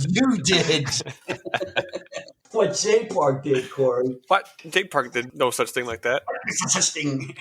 you did. What J Park did, Corey. What? J Park did no such thing like that. Such thing.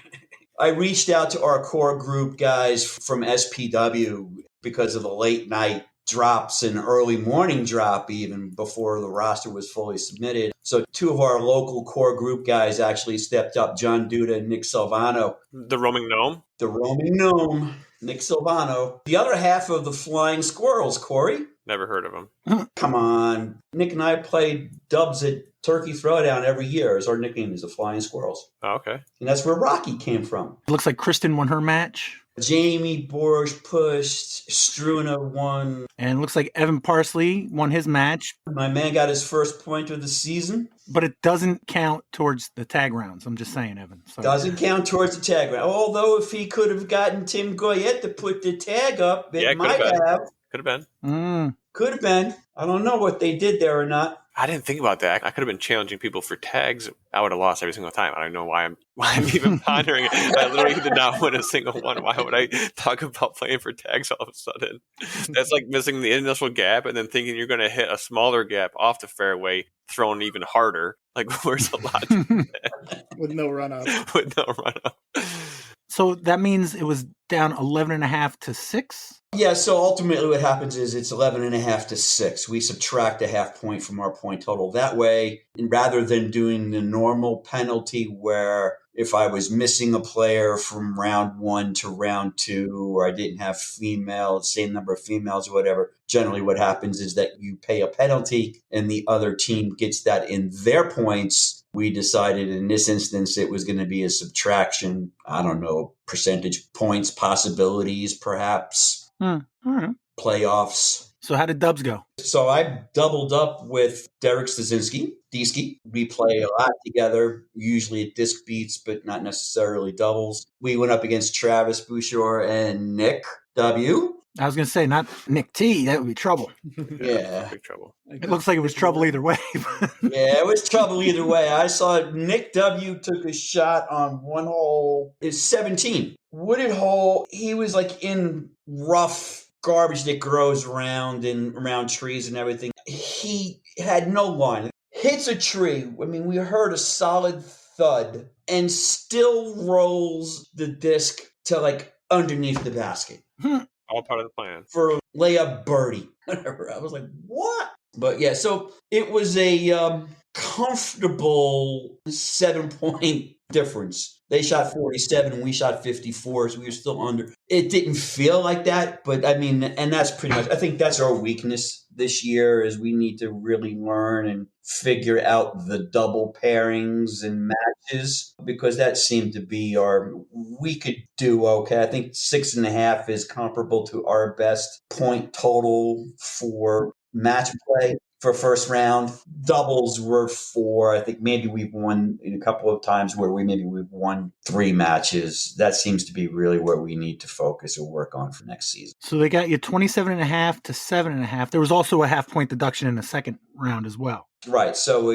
I reached out to our core group guys from SPW because of the late night drops and early morning drop even before the roster was fully submitted. So 2 of our local core group guys actually stepped up, John Duda and Nick Silvano. The Roaming Gnome? The Roaming Gnome, Nick Silvano. The other half of the Flying Squirrels, Corey. Never heard of him. Come on. Nick and I played dubs at Turkey Throwdown every year. Is our nickname is the Flying Squirrels. Oh, okay. And that's where Rocky came from. It looks like Kristen won her match. Jamie Borsch pushed, Struna won. And it looks like Evan Parsley won his match. My man got his first point of the season. But it doesn't count towards the tag rounds. I'm just saying, Evan. Sorry. Doesn't count towards the tag round. Although if he could have gotten Tim Goyette to put the tag up, it might have. Could have been. Could have been. I don't know what they did there or not. I didn't think about that. I could have been challenging people for tags. I would have lost every single time. I don't know why I'm even pondering it. I literally did not win a single one. Why would I talk about playing for tags all of a sudden? That's like missing the initial gap and then thinking you're going to hit a smaller gap off the fairway, thrown even harder. Like, where's the logic? With no run up. With no run up. So that means it was down 11.5 to 6? Yeah, so ultimately what happens is it's 11.5 to 6. We subtract a half point from our point total. That way, rather than doing the normal penalty where if I was missing a player from round 1 to round 2, or I didn't have same number of females or whatever, generally what happens is that you pay a penalty and the other team gets that in their points. We decided in this instance it was going to be a subtraction, I don't know, percentage points, possibilities, perhaps. All right. Playoffs. So how did dubs go? So I doubled up with Derek Stasinski, Deesky. We play a lot together, usually at disc beats, but not necessarily doubles. We went up against Travis Bouchard and Nick W. I was going to say, not Nick T. That would be trouble. Yeah. Big trouble. It looks like it was trouble either way. Yeah, it was trouble either way. I saw Nick W. took a shot on one hole. It's 17. Wooded hole. He was like in rough garbage that grows around trees and everything. He had no line. Hits a tree. I mean, we heard a solid thud and still rolls the disc to like underneath the basket. All part of the plan. For layup birdie. Whatever. I was like, what? But yeah, so it was a comfortable 7-point difference. They shot 47 and we shot 54, so we were still under. It didn't feel like that, but I mean, and that's pretty much, I think that's our weakness this year is we need to really learn and figure out the double pairings and matches because that seemed to be we could do okay. I think 6.5 is comparable to our best point total for match play. For first round, doubles were 4. I think maybe we've won in a couple of times where we've won 3 matches. That seems to be really where we need to focus or work on for next season. So they got you 27.5 to 7.5. There was also a half-point deduction in the second round as well. Right. So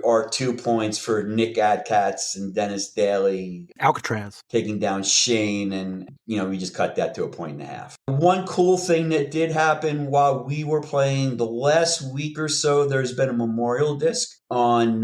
our 2 points for Nick Adkatz and Dennis Daly. Alcatraz. Taking down Shane, and we just cut that to 1.5. One cool thing that did happen while we were playing the last week or so, there's been a memorial disc on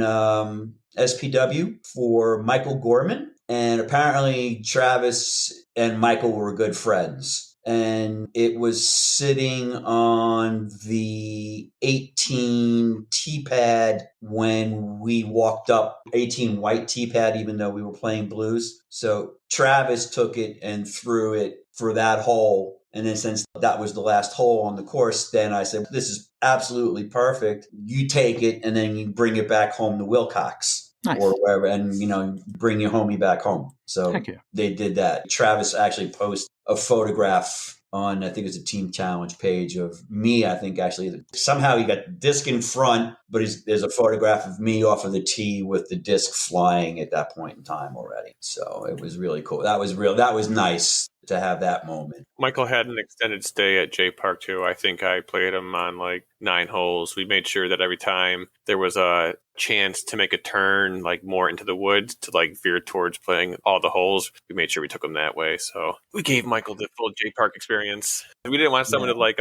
SPW for Michael Gorman. And apparently Travis and Michael were good friends. And it was sitting on the 18 T-pad when we walked up, 18 white T-pad, even though we were playing blues. So Travis took it and threw it for that hole. And then since that was the last hole on the course, then I said, this is absolutely perfect. You take it and then you bring it back home to Wilcox. Nice. Or wherever, and bring your homie back home. So they did that. Travis actually posted a photograph on, I think it's a Team Challenge page of me. I think actually somehow he got the disc in front, but there's a photograph of me off of the tee with the disc flying at that point in time already. So it was really cool. That was real. That was nice to have that moment. Michael had an extended stay at J Park too. I think I played him on like 9 holes. We made sure that every time there was a chance to make a turn like more into the woods to like veer towards playing all the holes, we made sure we took him that way. So we gave Michael the full J Park experience. We didn't want someone to like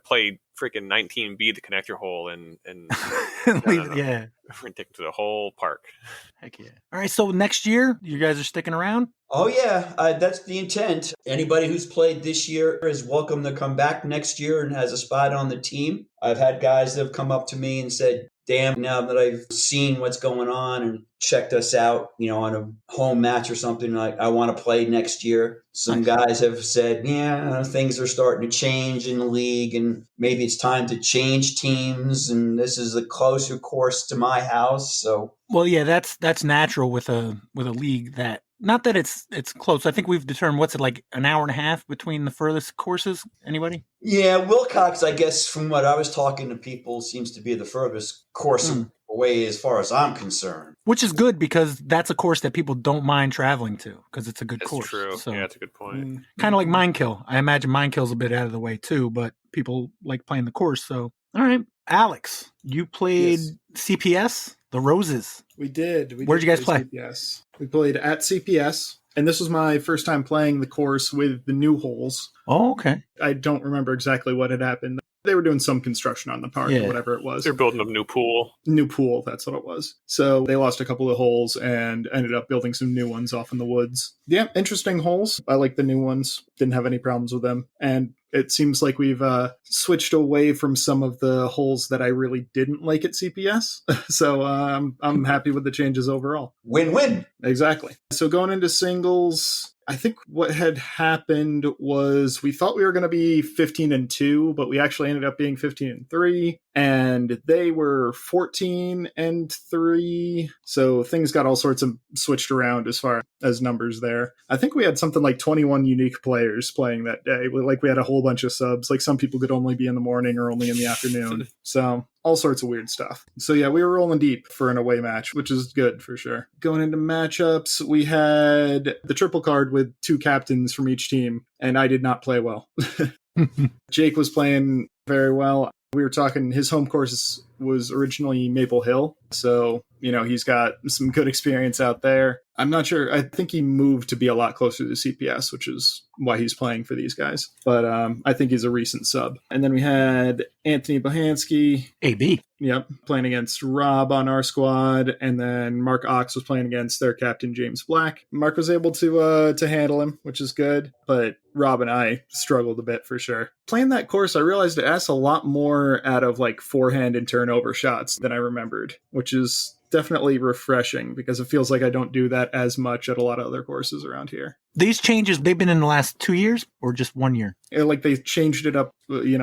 play freaking 19B the connector hole and yeah, we're taking to the whole park. Heck yeah. All right, so next year you guys are sticking around? Oh yeah, that's the intent. Anybody who's played this year is welcome to come back next year and has a spot on the team. I've had guys that have come up to me and said, damn, now that I've seen what's going on and checked us out, on a home match or something, like I want to play next year. Some guys have said, yeah, things are starting to change in the league and maybe it's time to change teams. And this is a closer course to my house. So, well, yeah, that's natural with a league that, not that it's close. I think we've determined, what's it, like an hour and a half between the furthest courses? Anybody? Yeah, Wilcox, I guess, from what I was talking to people, seems to be the furthest course away as far as I'm concerned. Which is good because that's a course that people don't mind traveling to because it's a good course. True. So, yeah, that's a good point. Kind of like Minekill. I imagine Minekill's a bit out of the way too, but people like playing the course. So, all right. Alex, you played CPS, the Roses. We did. Where'd you guys play? CPS. We played at CPS. And this was my first time playing the course with the new holes. Oh, okay. I don't remember exactly what had happened. They were doing some construction on the park or whatever it was. They're building a new pool. New pool, that's what it was. So they lost a couple of holes and ended up building some new ones off in the woods. Yeah, interesting holes. I like the new ones. Didn't have any problems with them. And it seems like we've switched away from some of the holes that I really didn't like at CPS. So I'm happy with the changes overall. Win-win. Exactly. So going into singles, I think what had happened was we thought we were going to be 15-2, but we actually ended up being 15-3, and they were 14-3. So things got all sorts of switched around as far as numbers there. I think we had something like 21 unique players playing that day. Like we had a whole bunch of subs. Like some people could only be in the morning or only in the afternoon. So all sorts of weird stuff. So yeah, we were rolling deep for an away match, which is good for sure. Going into matchups, we had the triple card with 2 captains from each team, and I did not play well. Jake was playing very well. We were talking, his home course was originally Maple Hill. So, he's got some good experience out there. I'm not sure. I think he moved to be a lot closer to CPS, which is why he's playing for these guys. But I think he's a recent sub. And then we had Anthony Bohansky. AB. Yep. Playing against Rob on our squad. And then Mark Ox was playing against their captain, James Black. Mark was able to handle him, which is good. But Rob and I struggled a bit for sure. Playing that course, I realized it asks a lot more out of like forehand and turnover shots than I remembered, which is definitely refreshing because it feels like I don't do that as much at a lot of other courses around here. These changes, they've been in the last 2 years or just 1 year? Like they changed it up,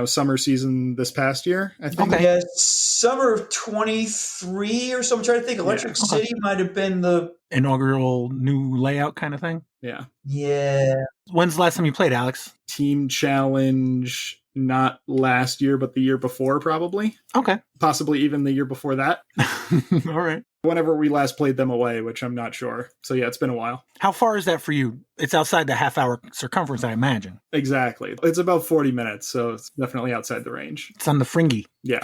summer season this past year, I think. Okay. Yeah, summer of 23 or so. I'm trying to think. Electric City might have been the inaugural new layout kind of thing. Yeah. Yeah. When's the last time you played, Alex? Team Challenge, not last year, but the year before, probably. Okay. Possibly even the year before that. All right. Whenever we last played them away, which I'm not sure. So yeah, it's been a while. How far is that for you? It's outside the half-hour circumference, I imagine. Exactly. It's about 40 minutes, so it's definitely outside the range. It's on the fringy. Yeah.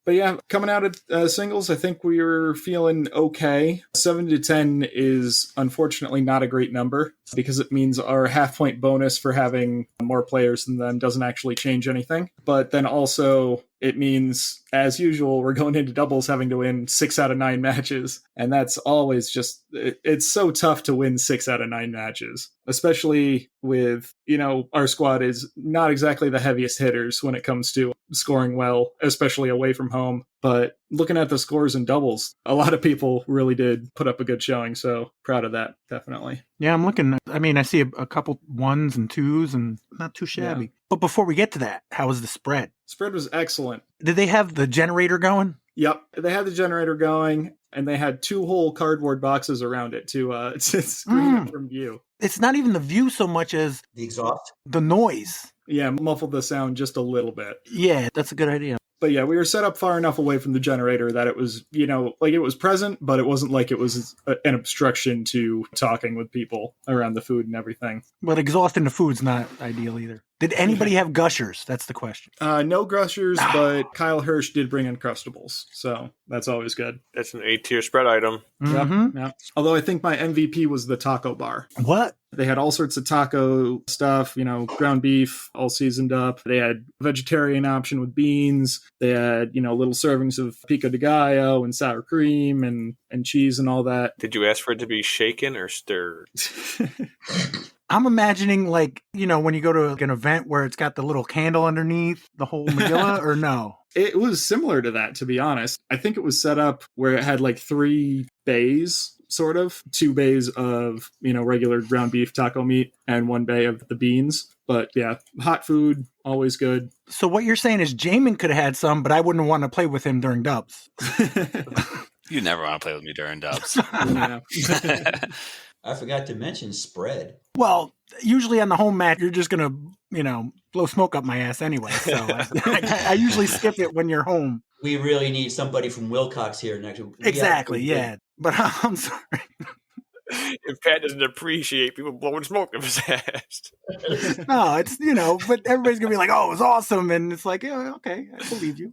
But yeah, coming out at singles, I think we were feeling okay. 7-10 is unfortunately not a great number because it means our half-point bonus for having more players than them doesn't actually change anything. But then also it means, as usual, we're going into doubles having to win 6 out of 9 matches. And that's always just, it's so tough to win 6 out of 9 matches, especially with, our squad is not exactly the heaviest hitters when it comes to scoring well, especially away from home. But looking at the scores in doubles, a lot of people really did put up a good showing. So proud of that, definitely. Yeah, I'm looking. I see a couple 1s and 2s and not too shabby. Yeah. But before we get to that, how was the spread? Spread was excellent. Did they have the generator going? Yep. They had the generator going, and they had 2 whole cardboard boxes around it to screen it from view. It's not even the view so much as the exhaust, the noise. Yeah, muffled the sound just a little bit. Yeah, that's a good idea. But yeah, we were set up far enough away from the generator that it was, like it was present, but it wasn't like it was an obstruction to talking with people around the food and everything. But exhausting the food's not ideal either. Did anybody have gushers? That's the question. No gushers, but Kyle Hirsch did bring Uncrustables, so that's always good. That's an A-tier spread item. Mm-hmm. Yep. Although I think my MVP was the taco bar. What? They had all sorts of taco stuff, ground beef, all seasoned up. They had a vegetarian option with beans. They had, little servings of pico de gallo and sour cream and cheese and all that. Did you ask for it to be shaken or stirred? I'm imagining when you go to an event where it's got the little candle underneath the whole Megillah, or no? It was similar to that, to be honest. I think it was set up where it had 3 bays, sort of. 2 bays of, regular ground beef taco meat and 1 bay of the beans. But yeah, hot food, always good. So what you're saying is Jamin could have had some, but I wouldn't want to play with him during dubs. You never want to play with me during dubs. Yeah. I forgot to mention spread. Well, usually on the home mat, you're just going to, blow smoke up my ass anyway. So I usually skip it when you're home. We really need somebody from Wilcox here next week. Exactly, yeah. But I'm sorry. If Pat doesn't appreciate people blowing smoke up his ass. No, it's, but everybody's going to be like, oh, it was awesome. And it's like, yeah, okay, I believe you.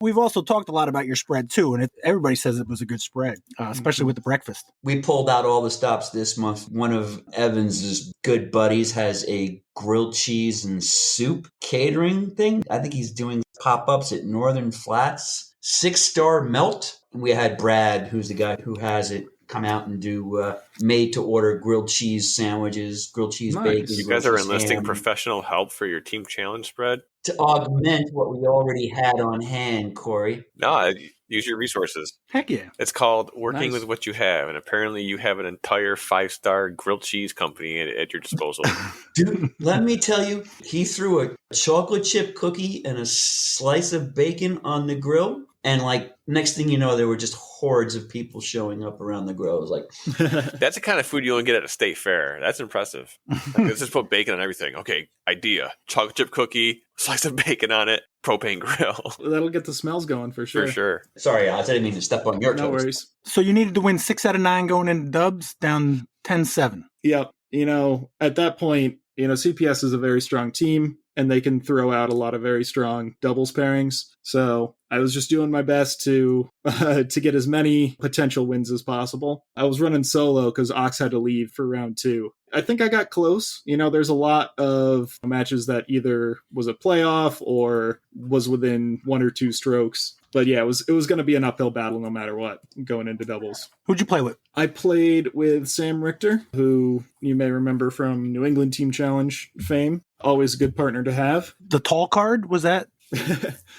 We've also talked a lot about your spread, too. And everybody says it was a good spread, especially with the breakfast. We pulled out all the stops this month. One of Evans's good buddies has a grilled cheese and soup catering thing. I think he's doing pop-ups at Northern Flats. 6-star melt. We had Brad, who's the guy who has it, come out and do made-to-order grilled cheese sandwiches, grilled cheese bacon. You guys are enlisting professional help for your team challenge spread? To augment what we already had on hand, Corey. No, use your resources. Heck yeah. It's called working with what you have, and apparently you have an entire 5-star grilled cheese company at your disposal. Dude, let me tell you, he threw a chocolate chip cookie and a slice of bacon on the grill, and next thing you know, there were just hordes of people showing up around the grill. It was that's the kind of food you only get at a state fair. That's impressive. Let's just put bacon on everything. Okay, idea. Chocolate chip cookie, slice of bacon on it, propane grill. That'll get the smells going for sure. For sure. Sorry, Alex, I didn't mean to step on your toes. No worries. So you needed to win 6 out of 9 going into dubs, down 10-7. Yep. At that point, CPS is a very strong team, and they can throw out a lot of very strong doubles pairings. So I was just doing my best to get as many potential wins as possible. I was running solo because Ox had to leave for round 2. I think I got close. There's a lot of matches that either was a playoff or was within 1 or 2 strokes. But yeah, it was going to be an uphill battle no matter what going into doubles. Who'd you play with? I played with Sam Richter, who you may remember from New England Team Challenge fame. Always a good partner to have. The tall card, was that?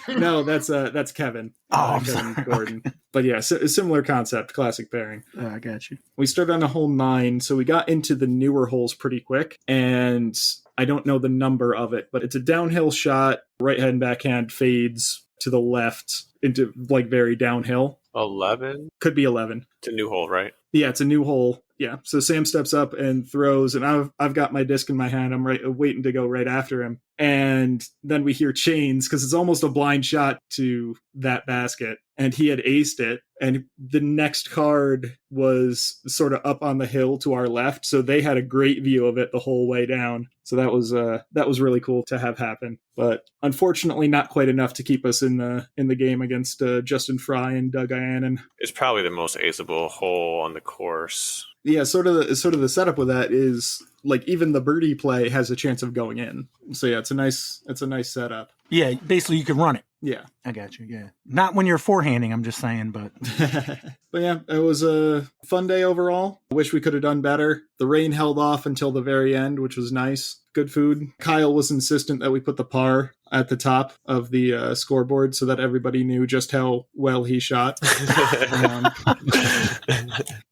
No, that's Kevin. Oh, Kevin Gordon. But yeah, a similar concept, classic pairing. I got you. We started on a hole 9, so we got into the newer holes pretty quick, and I don't know the number of it, but it's a downhill shot, right hand, backhand, fades to the left into very downhill. 11? Could be 11. It's a new hole, right? Yeah, it's a new hole. Yeah, so Sam steps up and throws, and I've got my disc in my hand. I'm waiting to go right after him. And then we hear chains, because it's almost a blind shot to that basket. And he had aced it. And the next card was sort of up on the hill to our left. So they had a great view of it the whole way down. So that was really cool to have happen. But unfortunately, not quite enough to keep us in the game against Justin Fry and Doug Iannon. It's probably the most aceable hole on the course. Yeah, sort of the setup with that is even the birdie play has a chance of going in. So yeah, it's a nice setup. Yeah, basically you can run it. Yeah. I got you, yeah. Not when you're forehanding, I'm just saying, but... But yeah, it was a fun day overall. I wish we could have done better. The rain held off until the very end, which was nice. Good food. Kyle was insistent that we put the par at the top of the scoreboard so that everybody knew just how well he shot.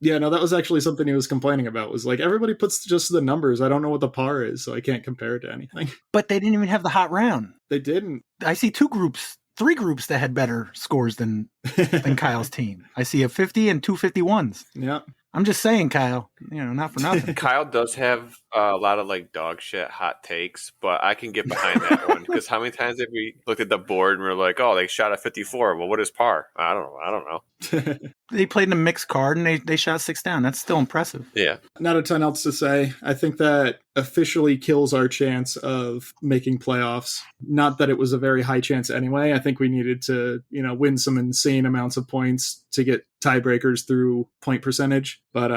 Yeah, no, that was actually something he was complaining about. Was everybody puts just the numbers. I don't know what the par is, so I can't compare it to anything. But they didn't even have the hot round. They didn't. I see 3 groups that had better scores than Kyle's team. I see a 50 and 2 51s. Yeah. I'm just saying, Kyle, not for nothing. Kyle does have a lot of dog shit hot takes, but I can get behind that one, because how many times have we looked at the board and we're like, oh, they shot a 54. Well, what is par? I don't know. They played in a mixed card and they shot 6 down. That's still impressive. Yeah. Not a ton else to say. I think that officially kills our chance of making playoffs. Not that it was a very high chance anyway. I think we needed to, win some insane amounts of points to get tiebreakers through point percentage. But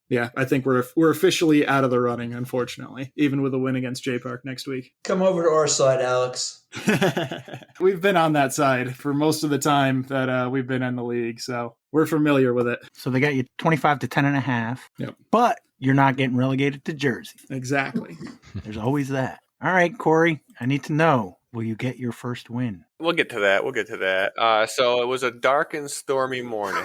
Yeah, I think we're officially out of the running, unfortunately, even with a win against J Park next week. Come over to our side, Alex. We've been on that side for most of the time that we've been in the league, so we're familiar with it. So they got you 25 to 10.5. Yep. But you're not getting relegated to Jersey. Exactly. There's always that. All right, Corey, I need to know, will you get your first win? We'll get to that. So it was a dark and stormy morning.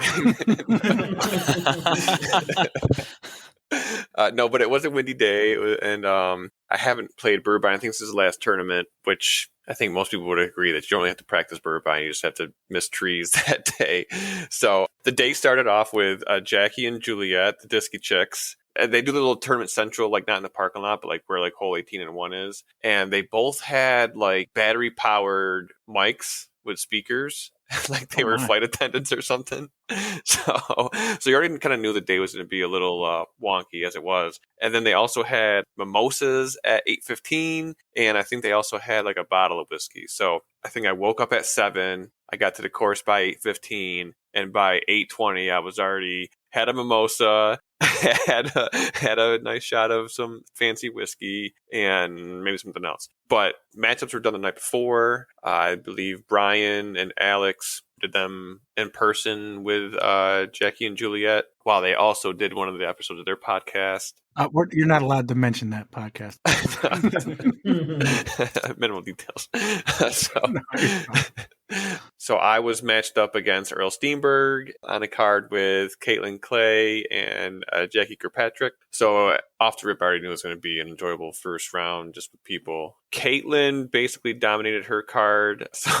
No, but it was a windy day, and I haven't played Burbine. I think this is the last tournament, which I think most people would agree that you only have to practice Burbine. You just have to miss trees that day. So the day started off with Jackie and Juliet, the Disky Chicks. And they do the little tournament central, like not in the parking lot, but like where like hole 18 and 1 is. And they both had like battery powered mics with speakers, like they were flight attendants or something. So you already kind of knew the day was going to be a little wonky as it was. And then they also had mimosas at 8:15, and I think they also had like a bottle of whiskey. So I think I woke up at 7. I got to the course by 8:15, and by 8:20, I was already had a mimosa, had a nice shot of some fancy whiskey, and maybe something else. But matchups were done the night before. I believe Brian and Alex did them in person with Jackie and Juliet, while they also did one of the episodes of their podcast. You're not allowed to mention that podcast. Minimal details. So I was matched up against Earl Steenberg on a card with Caitlin Clay and Jackie Kirkpatrick. So off the rip, I already knew it was going to be an enjoyable first round just with people. Caitlin basically dominated her card. So,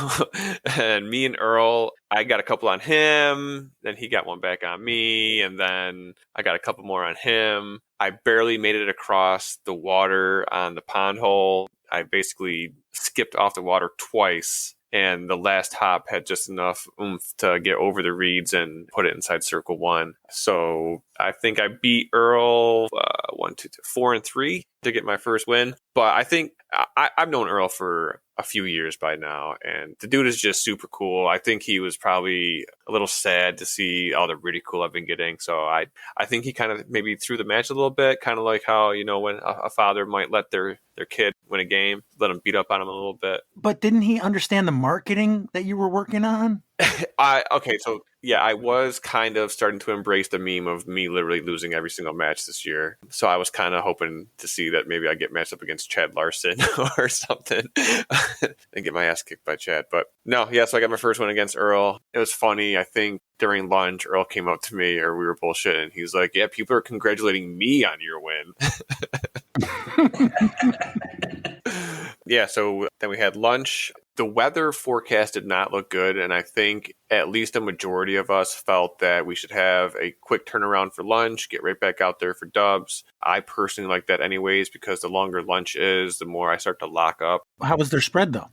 and me and Earl, I got a couple on him, then he got one back on me, and then I got a couple more on him. I barely made it across the water on the pond hole. I basically skipped off the water twice, and the last hop had just enough oomph to get over the reeds and put it inside circle 1. So I think I beat Earl 4 and 3 to get my first win. But I think I've known Earl for a few years by now, and the dude is just super cool. I think he was probably a little sad to see all the ridicule I've been getting. So I think he kind of maybe threw the match a little bit, kind of like how, you know, when a father might let their kid win a game, let him beat up on him a little bit. But didn't he understand the marketing that you were working on? I was kind of starting to embrace the meme of me literally losing every single match this year. So I was kind of hoping to see that maybe I get matched up against Chad Larson or something and get my ass kicked by Chad. But no, so I got my first win against Earl. It was funny. I think during lunch, Earl came up to me, or we were bullshitting. He's like, yeah, people are congratulating me on your win. Yeah, so then we had lunch. The weather forecast did not look good, and I think at least a majority of us felt that we should have a quick turnaround for lunch, get right back out there for dubs. I personally like that anyways, because the longer lunch is, the more I start to lock up. How was their spread, though?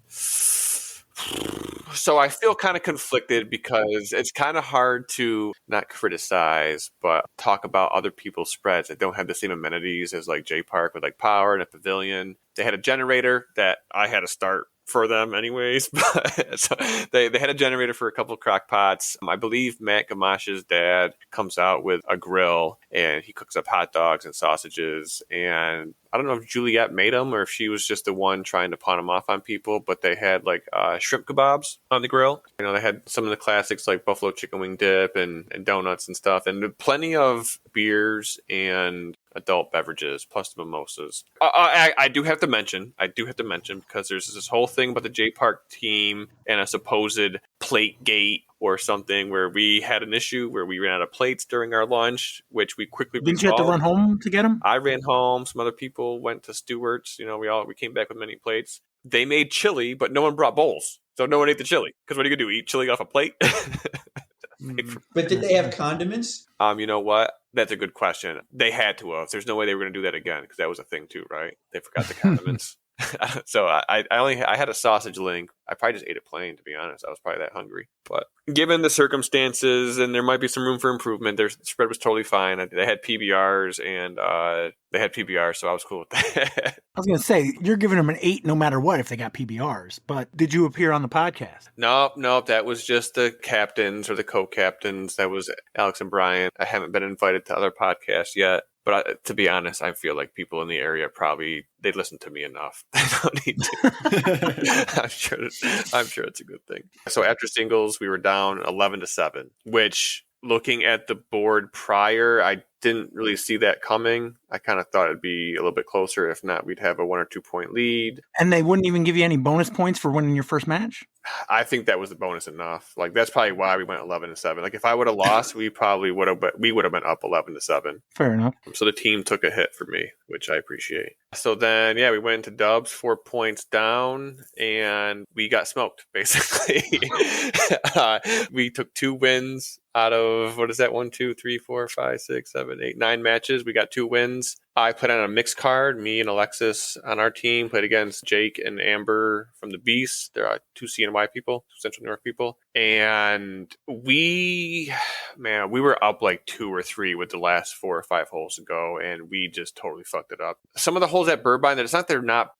So I feel kind of conflicted, because it's kind of hard to not criticize, but talk about other people's spreads that don't have the same amenities as like J Park with like power and a pavilion. They had a generator that I had to start for them anyways. But so they had a generator for a couple of crock pots. I believe Matt Gamash's dad comes out with a grill, and he cooks up hot dogs and sausages. And I don't know if Juliet made them or if she was just the one trying to pawn them off on people, but they had like shrimp kebabs on the grill. You know, they had some of the classics like buffalo chicken wing dip and donuts and stuff, and plenty of beers and adult beverages plus the mimosas. I do have to mention because there's this whole thing about the J Park team and a supposed plate gate or something where we had an issue where we ran out of plates during our lunch, which we quickly Didn't you have to run home to get them? I ran home. Some other people went to Stewart's. You know, we came back with many plates. They made chili, but no one brought bowls. So no one ate the chili. Because what are you going to do? Eat chili off a plate? But did they have condiments? You know what? That's a good question. They had to have. There's no way they were going to do that again, because that was a thing too, right? They forgot the condiments. So I had a sausage link. I probably just ate it plain, to be honest. I was probably that hungry. But given the circumstances, and there might be some room for improvement, their spread was totally fine. They had PBRs, and so I was cool with that. I was going to say, you're giving them an 8 no matter what if they got PBRs. But did you appear on the podcast? Nope. That was just the captains or the co-captains. That was Alex and Brian. I haven't been invited to other podcasts yet. But to be honest, I feel like people in the area they listen to me enough. They don't need to. I'm sure it's a good thing. So after singles, we were down 11-7, which, looking at the board prior, I didn't really see that coming. I kind of thought it'd be a little bit closer. If not, we'd have a 1 or 2 point lead. And they wouldn't even give you any bonus points for winning your first match? I think that was the bonus enough. Like, that's probably why we went 11-7. Like, if I would have lost, we would have been up 11-7. Fair enough. So the team took a hit for me, which I appreciate. So then, we went into dubs, 4 points down, and we got smoked, basically. We took 2 wins out of, 1, 2, 3, 4, 5, 6, 7, 8, 9 matches. We got 2 wins. I put on a mixed card. Me and Alexis on our team played against Jake and Amber from the Beast. They're 2 CNY people, Central New York people. And we were up like 2 or 3 with the last 4 or 5 holes to go, and we just totally fucked it up. Some of the holes at Burbine,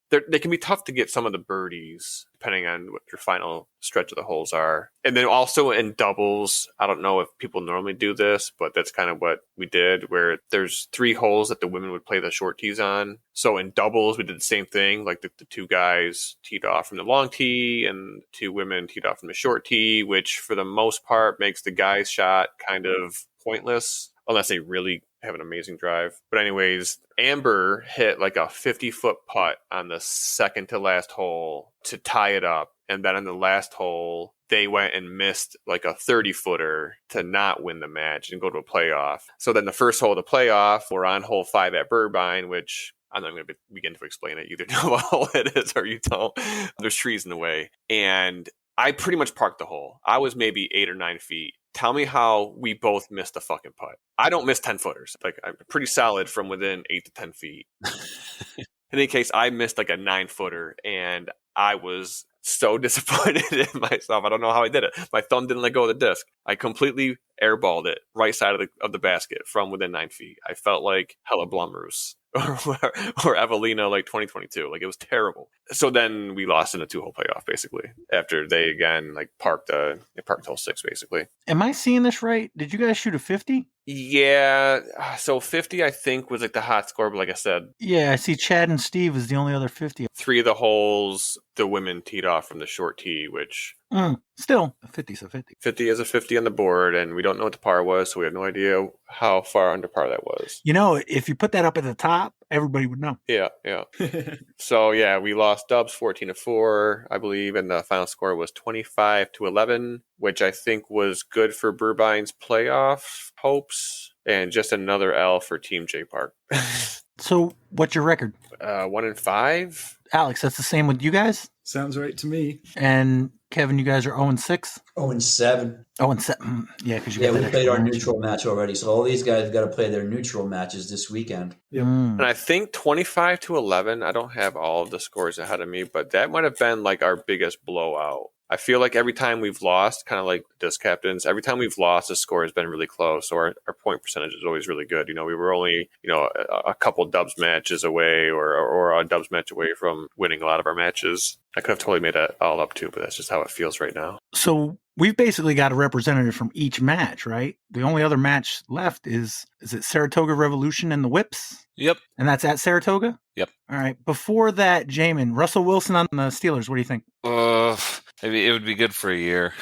they can be tough to get some of the birdies, depending on what your final stretch of the holes are. And then also in doubles, I don't know if people normally do this, but that's kind of what we did, where there's 3 holes that the women would play the short tees on. So in doubles, we did the same thing. Like the 2 guys teed off from the long tee and 2 women teed off from the short tee, which for the most part makes the guy's shot kind of pointless unless they really have an amazing drive. But anyways, Amber hit like a 50-foot putt on the second to last hole to tie it up. And then on the last hole, they went and missed like a 30-footer to not win the match and go to a playoff. So then the first hole of the playoff, we're on hole 5 at Burbine, which I'm not going to begin to explain it. You either know what hole it is or you don't. There's trees in the way. And I pretty much parked the hole. I was maybe 8 or 9 feet. Tell me how we both missed a fucking putt. I don't miss 10 footers. Like, I'm pretty solid from within 8 to 10 feet. In any case, I missed like a 9-footer, and I was so disappointed in myself. I don't know how I did it. My thumb didn't let go of the disc. I completely airballed it right side of the basket from within 9 feet. I felt like Hella Blumroos or Evelina like 2022. Like, it was terrible. So then we lost in a 2-hole playoff, basically, after they again like parked hole 6, basically. Am I seeing this right? Did you guys shoot a 50? Yeah, so 50 I think was like the hot score, but like I said, yeah, I see Chad and Steve is the only other 50. 3 of the holes the women teed off from the short tee, which still a 50's a 50. 50 is a 50 on the board, and we don't know what the par was, so we have no idea how far under par that was. You know, if you put that up at the top, everybody would know. Yeah. So yeah, we lost dubs 14-4, I believe, and the final score was 25-11, which I think was good for Burbine's playoff hopes, and just another L for Team J Park. So, what's your record? 1-5. Alex, that's the same with you guys? Sounds right to me. And Kevin, you guys are 0-6? 0-7. 0-7. Yeah, because we played our neutral match already. So all these guys have got to play their neutral matches this weekend. Yep. And I think 25-11, I don't have all of the scores ahead of me, but that might have been like our biggest blowout. I feel like every time we've lost, kind of like disc captains, every time we've lost, the score has been really close. So our point percentage is always really good. You know, we were only, a couple dubs matches away or a dubs match away from winning a lot of our matches. I could have totally made that all up too, but that's just how it feels right now. So we've basically got a representative from each match, right? The only other match left is it Saratoga Revolution and the Whips? Yep. And that's at Saratoga? Yep. All right. Before that, Jamin, Russell Wilson on the Steelers. What do you think? Maybe it would be good for a year.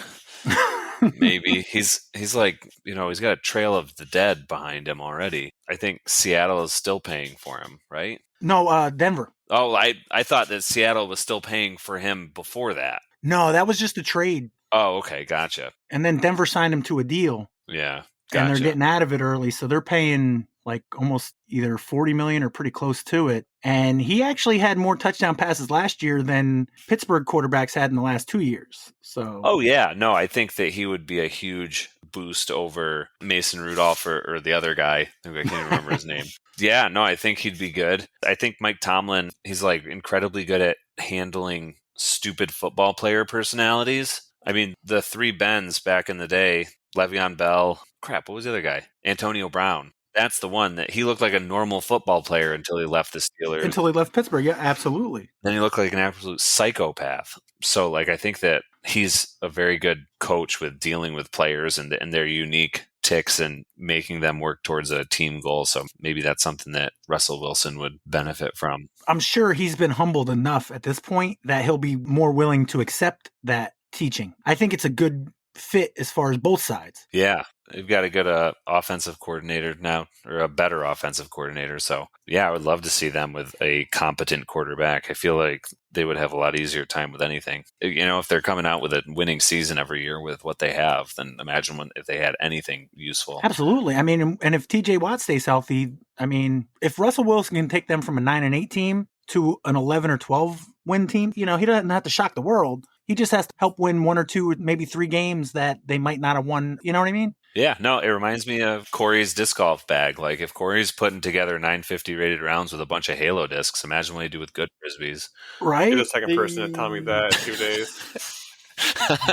Maybe he's like, he's got a trail of the dead behind him already. I think Seattle is still paying for him, right? No, Denver. Oh, I thought that Seattle was still paying for him before that. No, that was just a trade. Oh, okay, gotcha. And then Denver signed him to a deal. Yeah, gotcha. And they're getting out of it early, so they're paying like almost either $40 million or pretty close to it. And he actually had more touchdown passes last year than Pittsburgh quarterbacks had in the last 2 years. So. Oh yeah, no, I think that he would be a huge boost over Mason Rudolph or the other guy. I can't even remember his name. Yeah, no, I think he'd be good. I think Mike Tomlin, he's like incredibly good at handling stupid football player personalities. I mean, the three Bens back in the day, Le'Veon Bell, what was the other guy? Antonio Brown. That's the one that he looked like a normal football player until he left the Steelers. Until he left Pittsburgh, yeah, absolutely. Then he looked like an absolute psychopath. So, like, I think that he's a very good coach with dealing with players and their unique ticks and making them work towards a team goal. So maybe that's something that Russell Wilson would benefit from. I'm sure he's been humbled enough at this point that he'll be more willing to accept that teaching. I think it's a good fit as far as both sides. Yeah. They've got a good offensive coordinator now, or a better offensive coordinator. So, yeah, I would love to see them with a competent quarterback. I feel like they would have a lot easier time with anything. You know, if they're coming out with a winning season every year with what they have, then imagine if they had anything useful. Absolutely. I mean, and if TJ Watt stays healthy, I mean, if Russell Wilson can take them from a 9-8 team to an 11 or 12 win team, you know, he doesn't have to shock the world. He just has to help win 1 or 2, maybe 3 games that they might not have won. You know what I mean? Yeah, no, it reminds me of Corey's disc golf bag. Like, if Corey's putting together 950 rated rounds with a bunch of Halo discs, imagine what he do with good Frisbees. Right? You're the second person to tell me that in 2 days.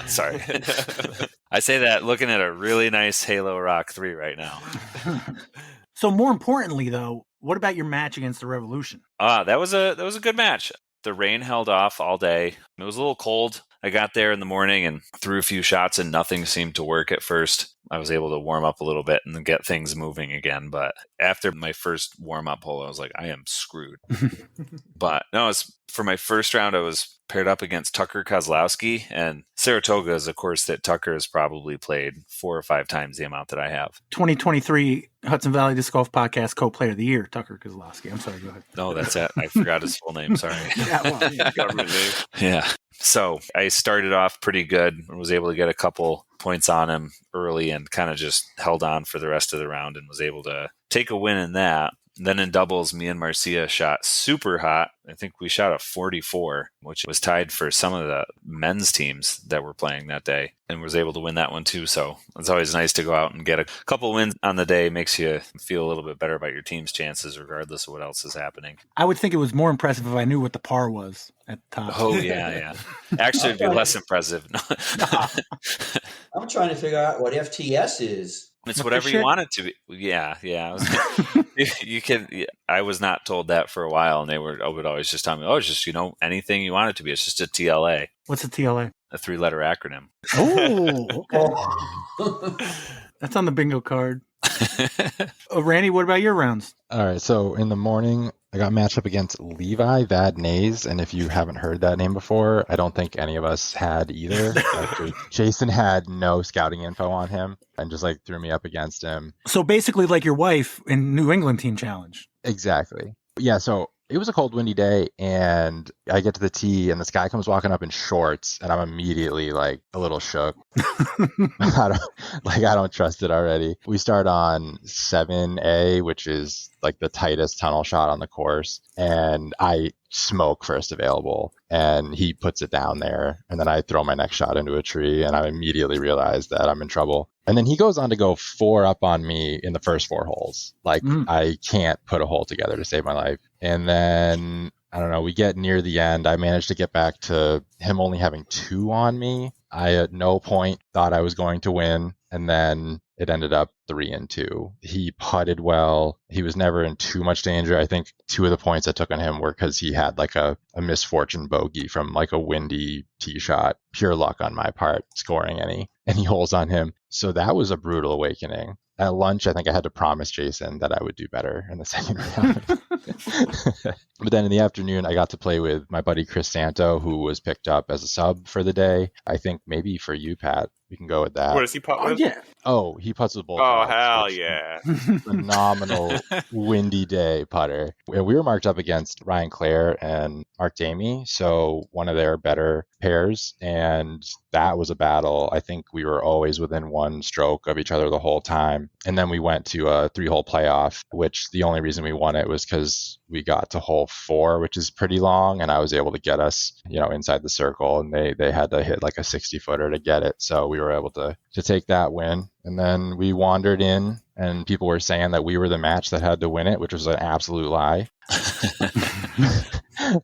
Sorry. I say that looking at a really nice Halo Rock 3 right now. So more importantly, though, what about your match against the Revolution? That was a good match. The rain held off all day. It was a little cold. I got there in the morning and threw a few shots and nothing seemed to work at first. I was able to warm up a little bit and get things moving again. But after my first warm-up hole, I was like, I am screwed. But no, for my first round, I was paired up against Tucker Kozlowski. And Saratoga is a course that Tucker has probably played 4 or 5 times the amount that I have. 2023 Hudson Valley Disc Golf Podcast Co-Player of the Year, Tucker Kozlowski. I'm sorry, go ahead. No, that's it. I forgot his full name. Sorry. Yeah, Government name. Yeah. So I started off pretty good and was able to get a couple points on him early and kind of just held on for the rest of the round and was able to take a win in that. Then in doubles, me and Marcia shot super hot. I think we shot a 44, which was tied for some of the men's teams that were playing that day, and was able to win that one too. So it's always nice to go out and get a couple wins on the day. Makes you feel a little bit better about your team's chances, regardless of what else is happening. I would think it was more impressive if I knew what the par was at the top. Oh, yeah. Actually, it'd be less impressive. I'm trying to figure out what FTS is. It's whatever you want it to be. Yeah. You can. I was not told that for a while, and they would always just tell me, "Oh, it's just anything you want it to be. It's just a TLA." What's a TLA? A 3-letter acronym. Oh, okay. That's on the bingo card. Randy, what about your rounds? All right, so in the morning, I got matched up against Levi Vadnais, and if you haven't heard that name before, I don't think any of us had either. Jason had no scouting info on him and just threw me up against him. So basically like your wife in New England Team Challenge. Exactly. Yeah, so it was a cold, windy day, and I get to the tee, and this guy comes walking up in shorts, and I'm immediately a little shook. I don't trust it already. We start on 7A, which is the tightest tunnel shot on the course, and I smoke first available, and he puts it down there, and then I throw my next shot into a tree, and I immediately realize that I'm in trouble. And then he goes on to go 4 up on me in the first 4 holes. I can't put a hole together to save my life. And then, I don't know, we get near the end. I managed to get back to him only having 2 on me. I at no point thought I was going to win. And then it ended up 3-2. He putted well. He was never in too much danger. I think 2 of the points I took on him were because he had a misfortune bogey from a windy tee shot. Pure luck on my part, scoring any holes on him. So that was a brutal awakening. At lunch, I think I had to promise Jason that I would do better in the second round. But then in the afternoon, I got to play with my buddy Chris Santo, who was picked up as a sub for the day. I think maybe for you, Pat, we can go with that. What does he putt with? Yeah. Oh, he putts with both. Oh, hell yeah. Phenomenal windy day putter. We were marked up against Ryan Clare, and Mark Damey, so one of their better pairs, and that was a battle. I think we were always within one stroke of each other the whole time. And then we went to a 3-hole playoff, which the only reason we won it was because we got to hole 4, which is pretty long, and I was able to get us, inside the circle, and they had to hit like a 60-footer to get it. So we were able to take that win. And then we wandered in, and people were saying that we were the match that had to win it, which was an absolute lie.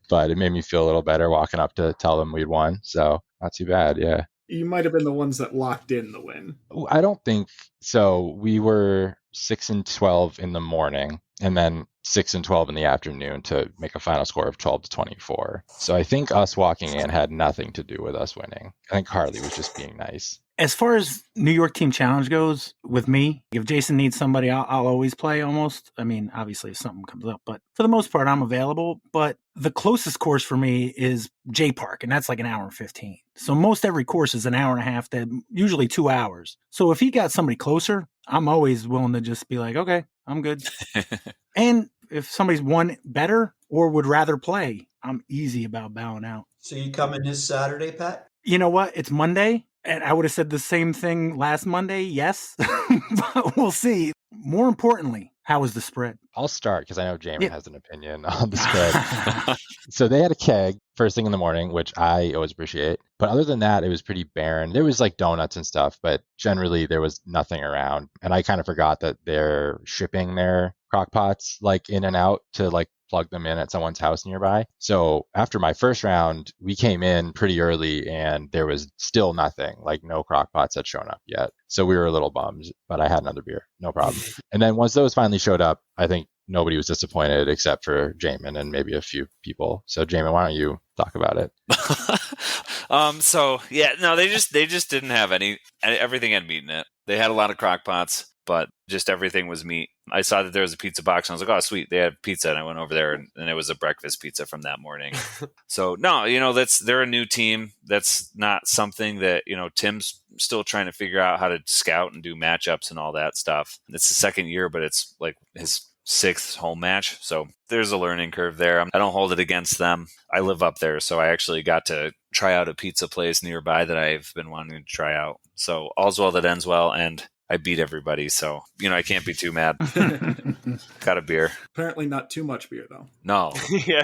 But it made me feel a little better walking up to tell them we'd won. So not too bad. Yeah. You might have been the ones that locked in the win. I don't think so. We were 6-12 in the morning, and then 6-12 in the afternoon to make a final score of 12-24. So I think us walking in had nothing to do with us winning. I think Harley was just being nice. As far as New York Team Challenge goes, with me, if Jason needs somebody, I'll always play almost. I mean, obviously if something comes up, but for the most part, I'm available. But the closest course for me is J Park, and that's like an hour and 15. So most every course is an hour and a half, usually 2 hours. So if he got somebody closer, I'm always willing to just be like, okay, I'm good. And if somebody's won better or would rather play, I'm easy about bowing out. So you coming this Saturday, Pat? You know what? It's Monday. And I would have said the same thing last Monday, yes. But we'll see. More importantly, how was the spread? I'll start because I know Jamin has an opinion on the spread. So they had a keg first thing in the morning, which I always appreciate. But other than that, it was pretty barren. There was like donuts and stuff, but generally there was nothing around. And I kind of forgot that they're shipping their crock pots like in and out to like plug them in at someone's house nearby. So after my first round, we came in pretty early and there was still nothing, like no crock pots had shown up yet. So we were a little bummed, but I had another beer, no problem. And then once those finally showed up, I think nobody was disappointed except for Jamin and maybe a few people. So Jamin, why don't you talk about it? So yeah, no, they just didn't have everything had meat in it. They had a lot of crock pots, but just everything was meat. I saw that there was a pizza box and I was like, oh, sweet. They had pizza. And I went over there and it was a breakfast pizza from that morning. So no, they're a new team. That's not something that, Tim's still trying to figure out how to scout and do matchups and all that stuff. It's the second year, but it's like his 6th home match. So there's a learning curve there. I don't hold it against them. I live up there. So I actually got to try out a pizza place nearby that I've been wanting to try out. So all's well that ends well. And I beat everybody, so I can't be too mad. Got a beer. Apparently not too much beer, though. No. Yeah.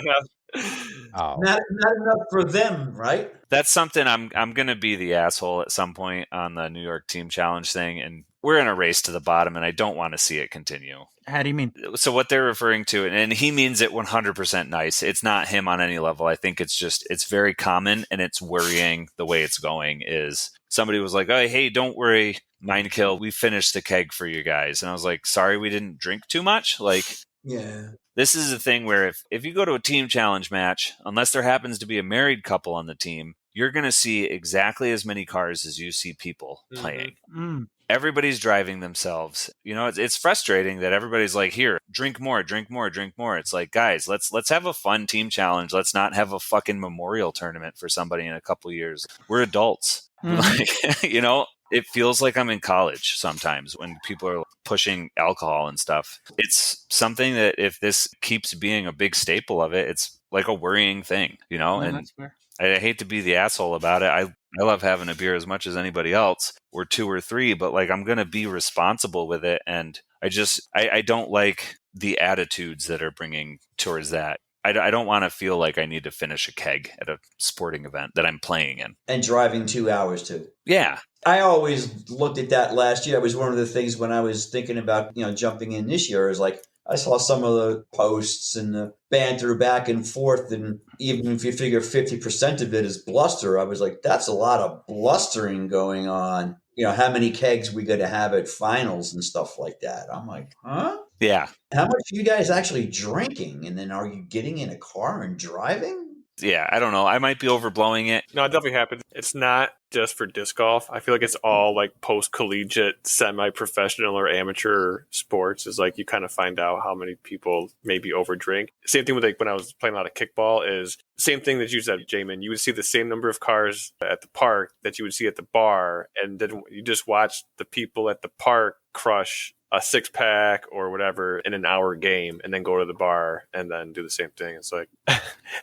Oh. Not enough for them, right? That's something I'm going to be the asshole at some point on the New York Team Challenge thing, and we're in a race to the bottom, and I don't want to see it continue. How do you mean? So what they're referring to, and he means it 100% nice. It's not him on any level. I think it's very common, and it's worrying the way it's going is somebody was like, oh, hey, don't worry, Mind Kill, we finished the keg for you guys. And I was like, sorry, we didn't drink too much. Like, yeah. This is a thing where if you go to a team challenge match, unless there happens to be a married couple on the team, you're going to see exactly as many cars as you see people playing. Mm-hmm. Everybody's driving themselves. It's frustrating that everybody's like, here, drink more, drink more, drink more. It's like, guys, let's have a fun team challenge. Let's not have a fucking memorial tournament for somebody in a couple years. We're adults. Mm-hmm. It feels like I'm in college sometimes when people are pushing alcohol and stuff. It's something that if this keeps being a big staple of it, it's like a worrying thing, and that's fair. I hate to be the asshole about it. I love having a beer as much as anybody else, or 2 or 3, but like I'm going to be responsible with it. And I don't like the attitudes that are bringing towards that. I don't want to feel like I need to finish a keg at a sporting event that I'm playing in. And driving 2 hours too. Yeah. I always looked at that last year. It was one of the things when I was thinking about, jumping in this year is like, I saw some of the posts and the banter back and forth. And even if you figure 50% of it is bluster, I was like, that's a lot of blustering going on. How many kegs we got to have at finals and stuff like that. I'm like, huh? Yeah. How much are you guys actually drinking? And then are you getting in a car and driving? Yeah, I don't know. I might be overblowing it. No, it definitely happens. It's not just for disc golf. I feel like it's all like post-collegiate, semi-professional or amateur sports is like you kind of find out how many people maybe overdrink. Same thing with like when I was playing a lot of kickball is same thing that you said, Jamin. You would see the same number of cars at the park that you would see at the bar. And then you just watch the people at the park crush a 6-pack or whatever in an hour game and then go to the bar and then do the same thing. It's like,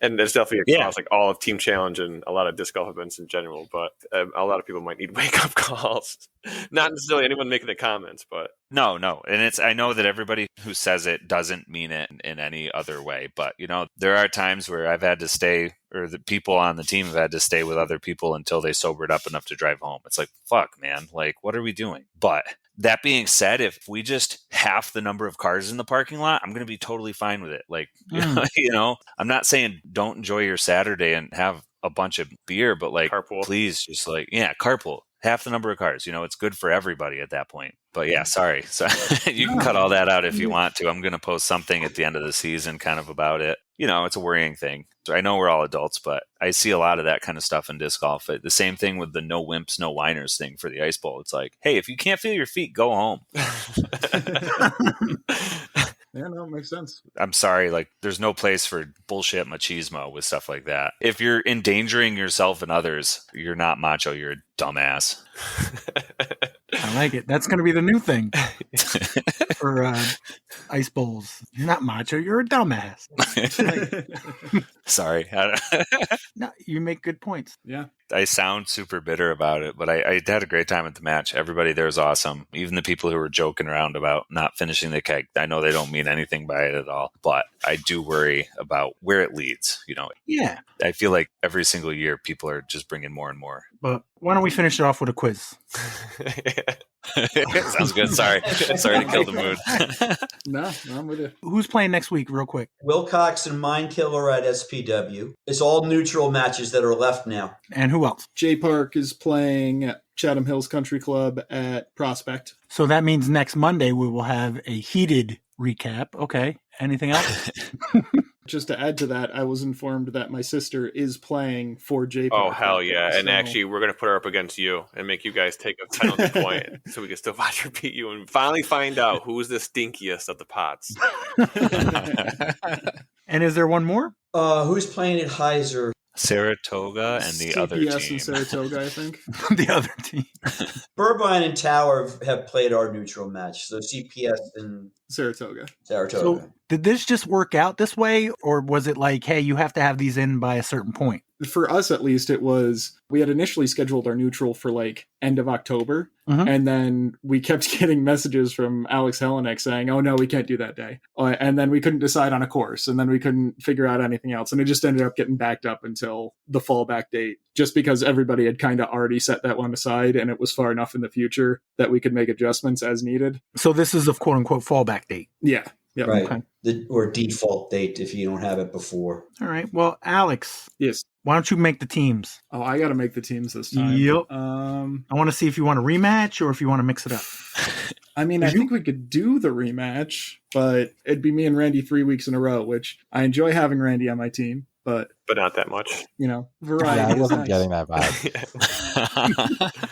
and there's definitely across like all of Team Challenge and a lot of disc golf events in general, but a lot of people might need wake up calls. Not necessarily anyone making the comments, but No. And I know that everybody who says it doesn't mean it in any other way, but there are times where I've had to stay, or the people on the team have had to stay with other people until they sobered up enough to drive home. It's like, fuck, man, like, what are we doing? But that being said, if we just half the number of cars in the parking lot, I'm going to be totally fine with it. Like, I'm not saying don't enjoy your Saturday and have a bunch of beer, but like, carpool. Please just like, carpool. Half the number of cars, it's good for everybody at that point. But yeah, sorry. So you can cut all that out if you want to. I'm going to post something at the end of the season kind of about it. It's a worrying thing. So I know we're all adults, but I see a lot of that kind of stuff in disc golf. The same thing with the no wimps, no whiners thing for the Ice Bowl. It's like, hey, if you can't feel your feet, go home. Yeah, no, it makes sense. I'm sorry, like there's no place for bullshit machismo with stuff like that. If you're endangering yourself and others, you're not macho, you're a dumbass. I like it. That's going to be the new thing for Ice Bowls. You're not macho, you're a dumbass. Sorry. No, you make good points. Yeah. I sound super bitter about it, but I had a great time at the match. Everybody there was awesome. Even the people who were joking around about not finishing the keg, I know they don't mean anything by it at all, but I do worry about where it leads. Yeah. I feel like every single year people are just bringing more and more. But why don't we finish it off with a quiz? Sounds good. Sorry to kill the mood. No, I'm with you. Who's playing next week, real quick? Wilcox and Mindkiller at SPW. It's all neutral matches that are left now. And who else? J Park is playing at Chatham Hills Country Club at Prospect. So that means next Monday we will have a heated recap. Okay. Anything else? Just to add to that, I was informed that my sister is playing for J Park. Oh, hell yeah. So... And actually, we're going to put her up against you and make you guys take a penalty point so we can still watch her beat you and finally find out who's the stinkiest of the pots. And is there one more? Who's playing at Heiser? Saratoga and the other team. CPS and Saratoga, I think. The other team. Burbine and Tower have played our neutral match. So CPS and Saratoga. Saratoga. So did this just work out this way, or was it like, hey, you have to have these in by a certain point? For us, at least, it was, we had initially scheduled our neutral for like end of October. Mhm. And then we kept getting messages from Alex Helenek saying, oh no, we can't do that day. And then we couldn't decide on a course, and then we couldn't figure out anything else. And it just ended up getting backed up until the fallback date, just because everybody had kind of already set that one aside and it was far enough in the future that we could make adjustments as needed. So this is a quote unquote fallback date. Yeah. Yep. Right. Okay. Or default date if you don't have it before. All right. Well, Alex, Yes. why don't you make the teams? Oh, I got to make the teams this time. Yep. I I want to see if you want to rematch or if you want to mix it up. mean, I think we could do the rematch, but it'd be me and Randy 3 weeks in a row, which I enjoy having Randy on my team, but Not that much. variety Yeah, I is wasn't nice. getting that vibe.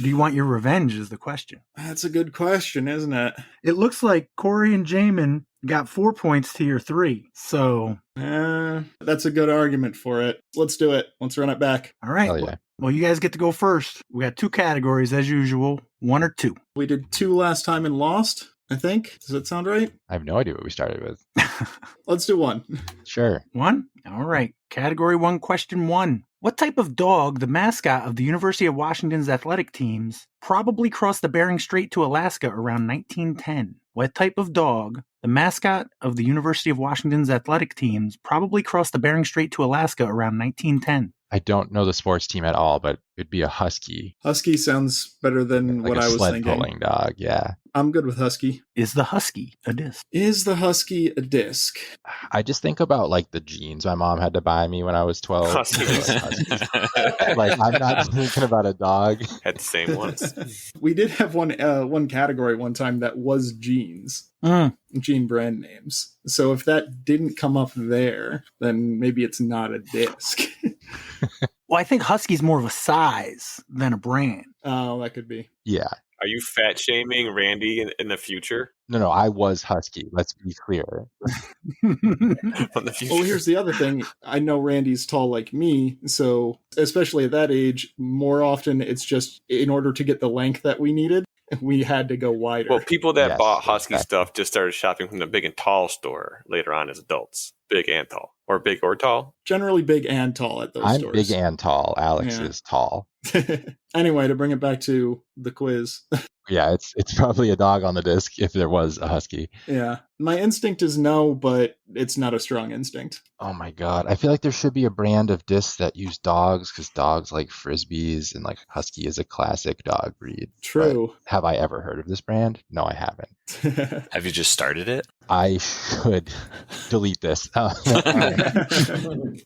Do you want your revenge is the question. That's a good question, isn't it? It looks like Corey and Jamin got 4 points to your 3. So, That's a good argument for it. Let's do it. Let's run it back. all right. Hell yeah. Well, you guys get to go first. We got 2 categories as usual, 1 or 2. We did 2 last time and lost, I think. Does that sound right? I have no idea what we started with. Let's do 1. Sure. 1? All right. Category 1, question 1. What type of dog, the mascot of the University of Washington's athletic teams, probably crossed the Bering Strait to Alaska around 1910? What type of dog, the mascot of the University of Washington's athletic teams, probably crossed the Bering Strait to Alaska around 1910? I don't know the sports team at all, but it'd be a husky. Husky sounds better than Like what a I was sled thinking. pulling dog, yeah. I'm good with husky. Is the husky a disc? Is the husky a disc? I just think about like the jeans my mom had to buy me when I was 12. Huskies. Like I'm not thinking about a dog. Had the same ones. We did have one category one time that was jeans. Jean brand names. So if that didn't come up there, then maybe it's not a disc. Well, I think husky's more of a size than a brand. Oh, that could be. Yeah. Are you fat shaming Randy in the future? No, I was husky. Let's be clear. From the future. Well, here's the other thing. I know Randy's tall like me, so especially at that age, more often it's just in order to get the length that we needed. we had to go wider. Well, people that Yes, bought Husky exactly. stuff just started shopping from the Big and Tall store later on as adults. Big and tall. Or big or tall. Generally big and tall at those I'm stores. big and tall. Alex Yeah. is tall. Anyway, to bring it back to the quiz. Yeah, it's probably a dog on the disc if there was a husky. Yeah. My instinct is no, but it's not a strong instinct. Oh my god. I feel like there should be a brand of discs that use dogs because dogs like frisbees and like husky is a classic dog breed. True. But have I ever heard of this brand? No, I haven't. Have you just started it? I should delete this.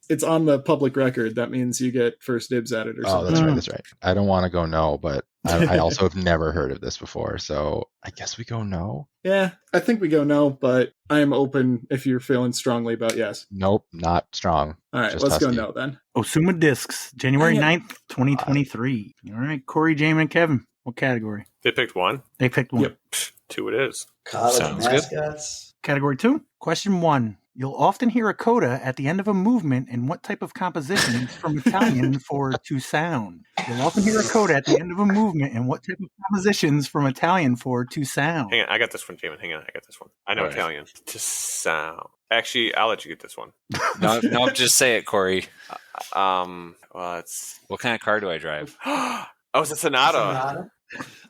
It's on the public record. That means you get first dibs at it or Oh, something. that's right. That's right. I don't want to go no, but I also have never heard of this before. So I guess we go no. Yeah, I think we go no, but I am open if you're feeling strongly about yes. Nope, not strong. All right, Just let's go husky. no then. Osuma Discs, January Dang 9th, 2023. All right, Corey, Jamin, and Kevin. What category? They picked one. They picked one. Yep. Pfft, 2 it is. College Sounds good. mascots. Category 2. Question 1. You'll often hear a coda at the end of a movement in what type of composition from Italian for to sound? You'll often hear a coda at the end of a movement in what type of compositions from Italian for to sound? Hang on, I got this one, Jamin. Hang on, I got this one. I know All right. Italian. To sound. Actually, I'll let you get this one. No, just say it, Corey. Well, it's What kind of car do I drive? oh, it's a Sonata. Sonata?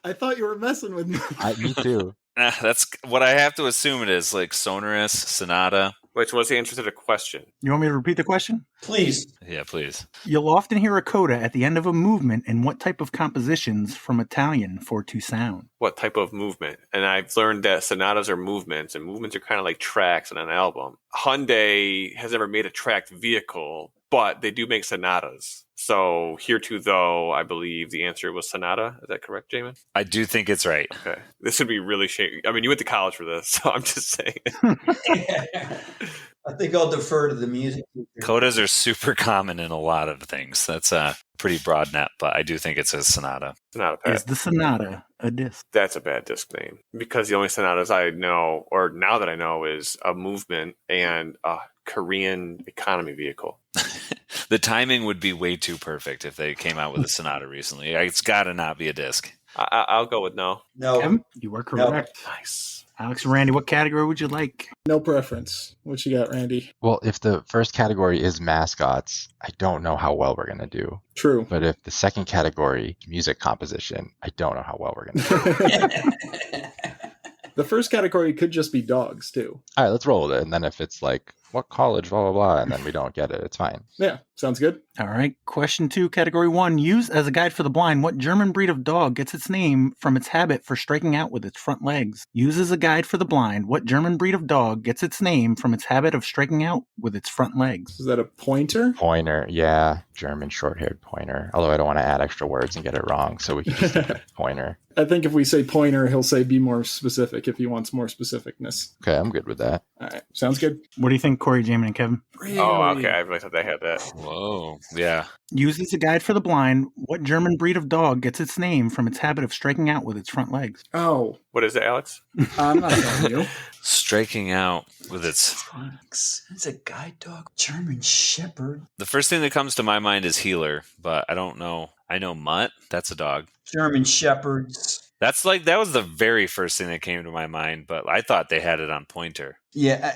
I thought you were messing with me. Me too. That's what I have to assume it is, like sonorous, sonata. Which was the answer to the question? You want me to repeat the question? Please. Yeah, please. You'll often hear a coda at the end of a movement in what type of compositions from Italian for to sound? What type of movement? And I've learned that sonatas are movements, and movements are kind of like tracks in an album. Hyundai has never made a tracked vehicle, but they do make sonatas. So hereto, though, I believe the answer was sonata. Is that correct, Jamin? I do think it's right. Okay. This would be really shame. I mean, you went to college for this, so I'm just saying. I think I'll defer to the music teacher. Codas are super common in a lot of things. That's a pretty broad net, but I do think it says sonata. Sonata Is Pack. the Sonata a disc? That's a bad disc name because the only sonatas I know, or now that I know, is a movement and a Korean economy vehicle. The timing would be way too perfect if they came out with a sonata recently. It's got to not be a disc. I'll go with no. No. Kevin, you are correct. Nice. Alex and Randy, what category would you like? No preference. What you got, Randy? Well, if the first category is mascots, I don't know how well we're going to do. True. But if the second category, music composition, I don't know how well we're going to do. The first category could just be dogs, too. All right, let's roll with it. And then if it's like, what college, blah, blah, blah, and then we don't get it, it's fine. Yeah, sounds good. All right. Question 2, category 1. Used as a guide for the blind, what German breed of dog gets its name from its habit for striking out with its front legs? Used as a guide for the blind, what German breed of dog gets its name from its habit of striking out with its front legs? Is that a pointer? Pointer, yeah, German short-haired pointer. Although I don't want to add extra words and get it wrong, so we can just stick with pointer. I think if we say pointer, he'll say be more specific if he wants more specificness. Okay, I'm good with that. All right, sounds good. What do you think, Corey, Jamin, and Kevin? Oh, okay. I really thought they had that. Whoa. Yeah. Used as a guide for the blind, what German breed of dog gets its name from its habit of striking out with its front legs? Oh, What is it, Alex? I'm not telling you. Striking out with its. It's a guide dog. German Shepherd. The first thing that comes to my mind is healer, but I don't know. I know mutt. That's a dog. German Shepherds. That was the very first thing that came to my mind, but I thought they had it on pointer. Yeah,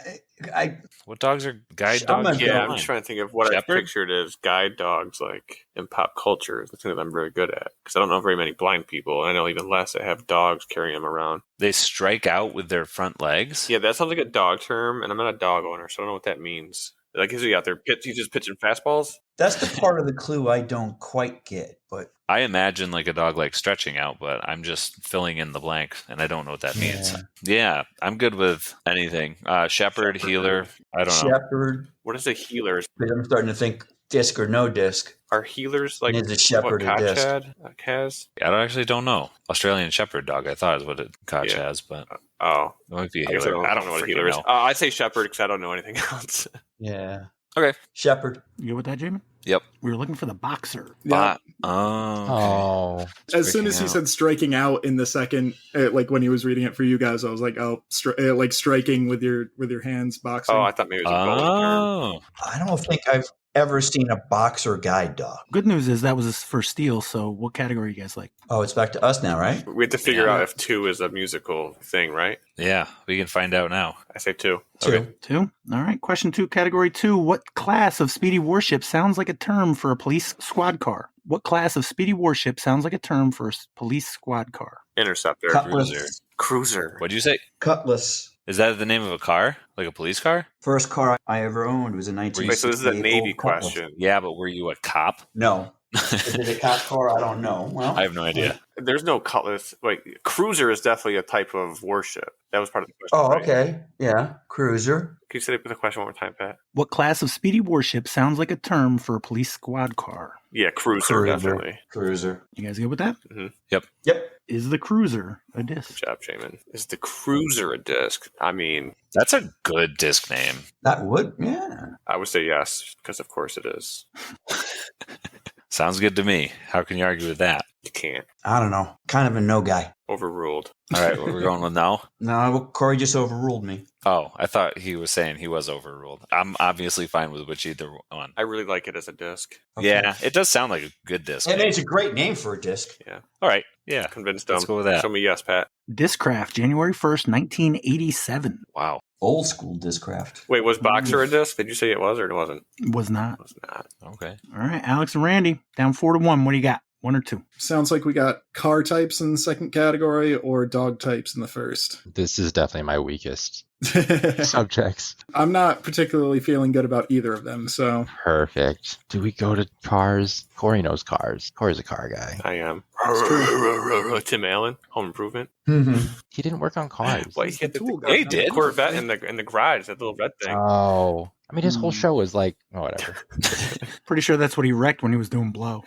I What dogs are guide I'm dogs? a- Yeah, Go I'm trying to think of what Shepherd? I pictured as guide dogs, like in pop culture. The thing that I'm very good at because I don't know very many blind people. I know even less that have dogs carrying them around. They strike out with their front legs. Yeah, that sounds like a dog term, and I'm not a dog owner, so I don't know what that means. Like, is he out there? He's just pitching fastballs. that's the part of the clue I don't quite get, but I imagine like a dog like stretching out, but I'm just filling in the blank, and I don't know what that means. Yeah, I'm good with anything. Shepherd, healer. I don't know. Shepherd. What is a healer? I'm starting to think disc or no disc. Are healers like Is a shepherd what a disc? Koch has? I actually don't know. Australian Shepherd dog, I thought is what it Koch Yeah. has, but Oh, it might be a I guess healer. I don't know what a freaking healer is. know. I say shepherd because I don't know anything else. Yeah. Okay. Shepherd. You good with that, Jamin? Yep. We were looking for the boxer. Yeah. Oh. As soon as he said striking out in the second, like when he was reading it for you guys, I was like, oh, like striking with your hands, boxing. Oh, I thought maybe it was a bowling term. Oh. I don't think I've ever seen a boxer guide dog. Good news is that was his first steal. So what category you guys like? Oh, it's back to us now, right? We have to figure Yeah. out if 2 is a musical thing, right? Yeah, we can find out now. I say 2. Two. Okay. 2. All right. Question 2, category 2. What class of speedy warship sounds like a term for a police squad car? What class of speedy warship sounds like a term for a police squad car? Interceptor. Cutlass. Cruiser. What'd you say? Cutlass. Is that the name of a car? Like a police car? First car I ever owned was a 1968 Wait, so this is a Navy old Cutlass. question. Yeah, but were you a cop? No. Is it a cop car? I don't know. Well, I have no idea. There's no Cutlass. Wait, cruiser is definitely a type of warship. That was part of the question. Oh, right? okay. Yeah. Cruiser. Can you say the question one more time, Pat? What class of speedy warship sounds like a term for a police squad car? Yeah, cruiser, definitely. Cruiser. You guys good with that? Yep. Is the cruiser a disc? Good job, Jamin. Is the cruiser a disc? I mean, That's a good disc name. That would, yeah. I would say yes, because of course it is. Sounds good to me. How can you argue with that? You can't. I don't know. Kind of a no guy. Overruled. All right, what we're going with now? No, well, Corey just overruled me. Oh, I thought he was saying he was overruled. I'm obviously fine with which either one. I really like it as a disc. Okay. Yeah, it does sound like a good disc. And name. it's a great name for a disc. All right, yeah. Convinced them. Let's go with that. Show me yes, Pat. Discraft, January 1st, 1987. Wow. Old school Discraft. Wait, was Boxer a disc? Did you say it was or it wasn't? Was not. It was not. Okay. All right, Alex and Randy, down 4-1. What do you got? 1 or 2? Sounds like we got car types in the second category or dog types in the first. This is definitely my weakest subjects. I'm not particularly feeling good about either of them, so Perfect. Do we go to cars? Corey knows cars. Corey's a car guy. I am. Tim Allen, Home Improvement. He didn't work on cars. Well, He's he had the the tool guy. yeah, He did. Corvette in the garage, that little red thing. Oh. I mean, his whole show was like, oh, whatever. Pretty sure that's what he wrecked when he was doing Blow.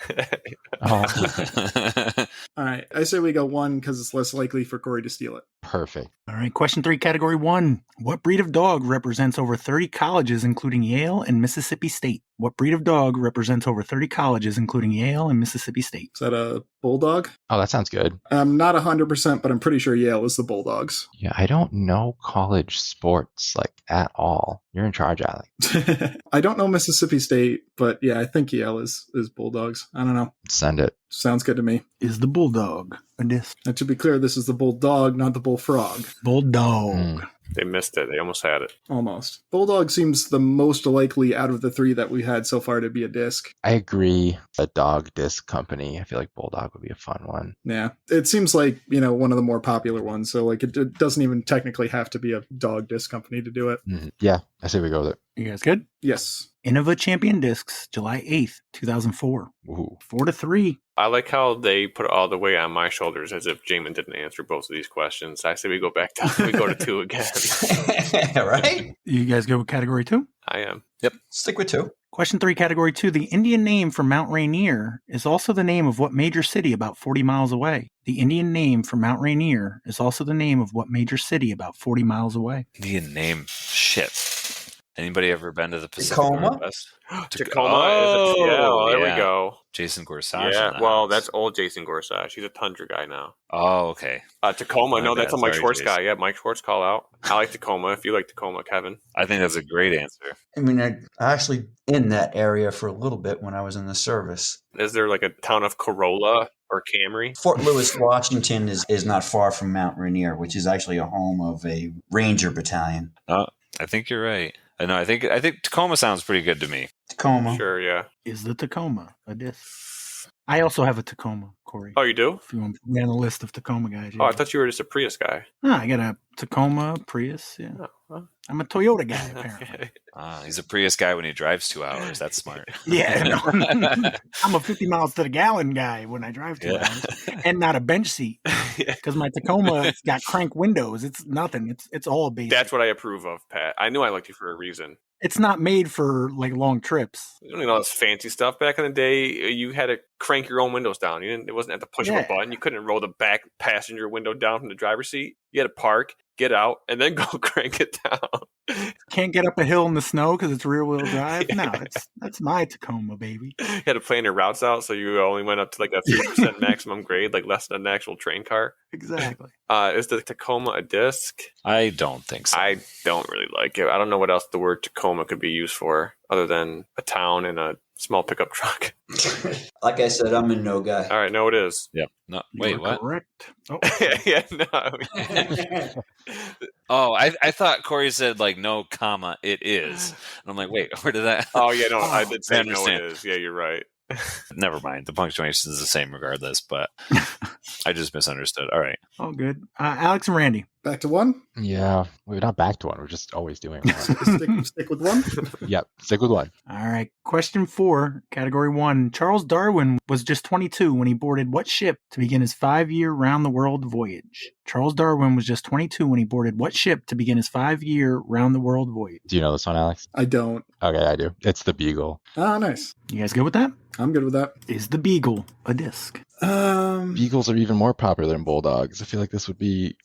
Oh, all right. I say we go 1 because it's less likely for Corey to steal it. perfect. All right, question 3, category 1. What breed of dog represents over 30 colleges, including Yale and Mississippi State? What breed of dog represents over 30 colleges, including Yale and Mississippi State? Is that a bulldog? Oh, that sounds good. I'm not 100%, but I'm pretty sure Yale is the Bulldogs. Yeah, I don't know college sports like at all. You're in charge, Alec. I don't know Mississippi State, but yeah, I think Yale is Bulldogs. I don't know. Send it. Sounds good to me. Is the bulldog a disc? And to be clear, this is the bulldog, not the bullfrog. Bulldog. Mm. They missed it. They almost had it. Almost. Bulldog seems the most likely out of the 3 that we had so far to be a disc. I agree. A dog disc company. I feel like Bulldog would be a fun one. Yeah. It seems like, one of the more popular ones. So like it doesn't even technically have to be a dog disc company to do it. Yeah, I say we go with it. You guys good? Yes. Innova Champion Discs, July 8th, 2004. Ooh. 4-3. I like how they put all the weight on my shoulders as if Jamin didn't answer both of these questions. I say we go back to 2 again. Right? You guys go with category 2? I am. Stick with 2. Question 3, category 2. The Indian name for Mount Rainier is also the name of what major city about 40 miles away? The Indian name for Mount Rainier is also the name of what major city about 40 miles away? Indian name. Shit. Anybody ever been to the Pacific Tacoma? Northwest? Tacoma is a TL. There we go. Jason Gorsuch. Yeah, in the well, house. that's old Jason Gorsuch. He's a Tundra guy now. Oh, okay. Tacoma, My no, bad. that's a Mike Sorry, Schwartz Jason. guy. Yeah, Mike Schwartz call out. I like Tacoma. If you like Tacoma, Kevin. I think that's a great answer. I mean, I actually in that area for a little bit when I was in the service. Is there like a town of Corolla or Camry? Fort Lewis, Washington is not far from Mount Rainier, which is actually a home of a Ranger battalion. I think you're right. I know. I think Tacoma sounds pretty good to me. Tacoma. Sure, yeah. Is the Tacoma a disc? I also have a Tacoma, Corey. Oh, you do? If you want to put me on the list of Tacoma guys. Oh, I thought you were just a Prius guy. No, I got a Tacoma, Prius. Yeah, Oh, well. I'm a Toyota guy apparently. Okay. He's a Prius guy when he drives 2 hours. That's smart. Yeah, no. I'm a 50 miles to the gallon guy when I drive 2 hours, and not a bench seat because my Tacoma's got crank windows. It's nothing. It's all basic. That's what I approve of, Pat. I knew I liked you for a reason. It's not made for like long trips. You don't need all this fancy stuff. Back in the day, you had to crank your own windows down. It wasn't at the push of Yeah. a button. You couldn't roll the back passenger window down from the driver's seat. You had to park, get out, and then go crank it down. Can't get up a hill in the snow because it's rear wheel drive. No, that's my Tacoma, baby. You had to plan your routes out, so you only went up to like a 3% maximum grade, like less than an actual train car. Exactly. Is the Tacoma a disc? I don't think so. I don't really like it. I don't know what else the word Tacoma could be used for. other than a town and a small pickup truck. Like I said, I'm a no guy. All right, no, it is. Yep. No, You wait, are what? Correct. Oh, Yeah, no. Oh, I thought Corey said like no comma it is, and I'm like, wait, where did that? Oh yeah, no, I did I say no. It understand. is. Yeah, you're right. Never mind. The punctuation is the same regardless, but I just misunderstood. All right. all good. Alex and Randy. Back to one. Yeah, we're not back to one. We're just always doing one. Stick with one. Yep, stick with one. All right. Question 4, category 1. Charles Darwin was just 22 when he boarded what ship to begin his 5-year round-the-world voyage? Charles Darwin was just 22 when he boarded what ship to begin his 5-year round-the-world voyage? Do you know this one, Alex? I don't. Okay, I do. It's the Beagle. Ah, nice. You guys good with that? I'm good with that. Is the Beagle a disc? Beagles are even more popular than bulldogs. I feel like this would be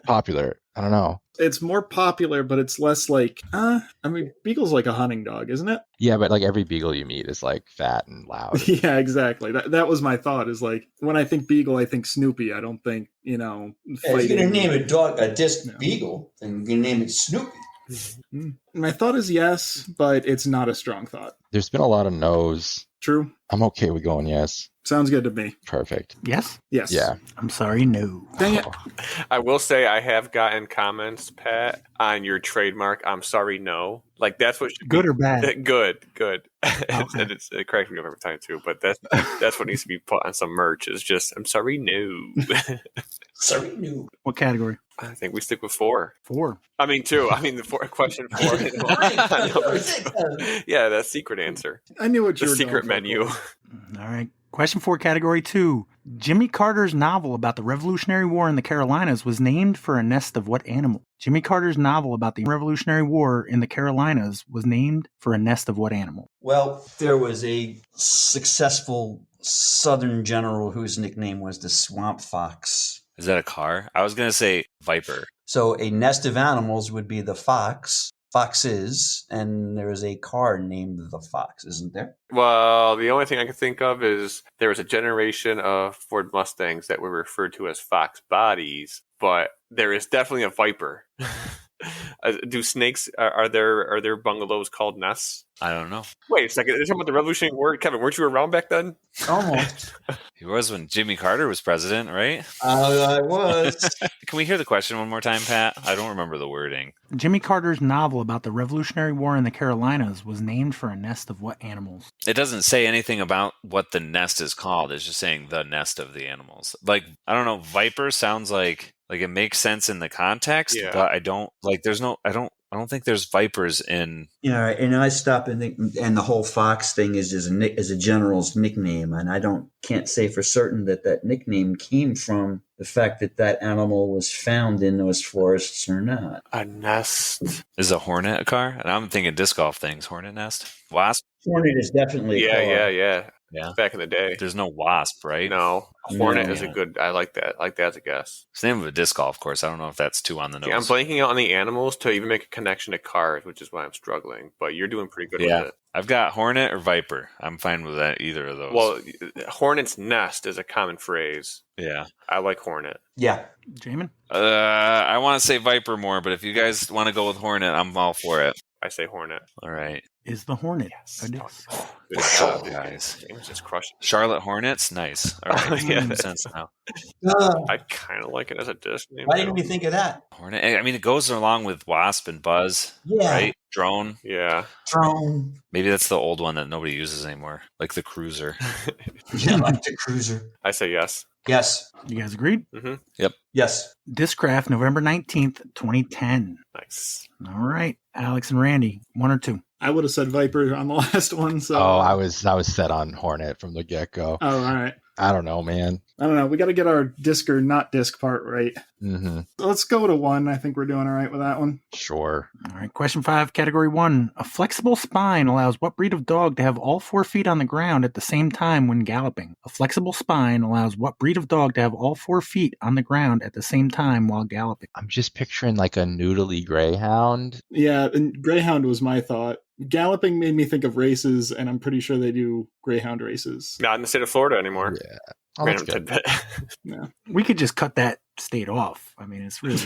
popular. I don't know. It's more popular, but it's less like, I mean, Beagle's like a hunting dog, isn't it? Yeah, but like every Beagle you meet is like fat and loud. Yeah, exactly. That was my thought, is like, when I think Beagle, I think Snoopy. I don't think, If you're going to name a dog a disc No. beagle, then you name it Snoopy. My thought is yes, but it's not a strong thought. There's been a lot of no's. True. I'm okay with going yes. Sounds good to me. Perfect. Yes? Yes. Yeah. I'm sorry, no. Dang it. I will say I have gotten comments, Pat, on your trademark. I'm sorry, no. Like that's what should Good be, or bad? Good. Okay. And it cracks me up every time too. But that's what needs to be put on some merch. Is just I'm sorry, no. Sorry, no. What category? I think we stick with 4. 4. I mean 2. I mean the question 4. Yeah, that's secret answer. I knew what you The were secret going for, menu. Cole. All right. Question 4, category 2. Jimmy Carter's novel about the Revolutionary War in the Carolinas was named for a nest of what animal? Jimmy Carter's novel about the Revolutionary War in the Carolinas was named for a nest of what animal? Well, there was a successful Southern general whose nickname was the Swamp Fox. Is that a car? I was gonna say viper. So a nest of animals would be the foxes, and there is a car named the Fox, isn't there? Well, the only thing I can think of is there was a generation of Ford Mustangs that were referred to as Fox bodies, but there is definitely a Viper. Do snakes are there bungalows called nests? I don't know. Wait a second. They're talking about the Revolutionary War. Kevin, weren't you around back then? Almost. He was when Jimmy Carter was president, right? I was. Can we hear the question one more time, Pat? I don't remember the wording. Jimmy Carter's novel about the Revolutionary War in the Carolinas was named for a nest of what animals? It doesn't say anything about what the nest is called. It's just saying the nest of the animals. Like, I don't know, viper sounds like it makes sense in the context, Yeah. but I don't like I don't think there's vipers in. Yeah, and I stop and think, and the whole Fox thing is a general's nickname, and I can't say for certain that nickname came from the fact that animal was found in those forests or not. A nest. Is a hornet a car? And I'm thinking disc golf things. Hornet nest? Wasp? Hornet is definitely a car. Yeah. Yeah. Back in the day. There's no wasp, right? No. Hornet No. is a good. I like that. I like that as a guess. It's the name of a disc golf course. I don't know if that's too on the nose. Yeah, I'm blanking out on the animals to even make a connection to cars, which is why I'm struggling. But you're doing pretty good Yeah. with it. I've got hornet or viper. I'm fine with that, either of those. Well, hornet's nest is a common phrase. yeah. I like hornet. Yeah. Jamin? I want to say viper more, but if you guys want to go with hornet, I'm all for it. I say hornet. All right. Is the hornet Yes. a disc? Good job, Oh, guys. James just crushed it. Charlotte Hornets, nice. All right, Yeah. makes sense now. I kind of like it as a disc name. Why didn't we think of that? Hornet. I mean, it goes along with wasp and buzz, Yeah. right? Drone. Yeah. Drone. Maybe that's the old one that nobody uses anymore, like the cruiser. Yeah, like the cruiser. I say yes. Yes. You guys agreed? Yes. Discraft, November 19th, 2010. Nice. All right. Alex and Randy, 1 or 2? I would have said Viper on the last one. So. Oh, I was set on Hornet from the get-go. Oh, all right. I don't know, man. I don't know. We got to get our disc or not disc part right. Mm-hmm. Let's go to 1. I think we're doing all right with that one. Sure. All right. Question 5, category 1. A flexible spine allows what breed of dog to have all 4 feet on the ground at the same time when galloping? A flexible spine allows what breed of dog to have all 4 feet on the ground at the same time while galloping? I'm just picturing like a noodly greyhound. Yeah, and Greyhound was my thought. Galloping made me think of races, and I'm pretty sure they do Greyhound races. Not in the state of Florida anymore. Yeah. Oh, that's Random good. tidbit. We could just cut that state off. I mean, it's really.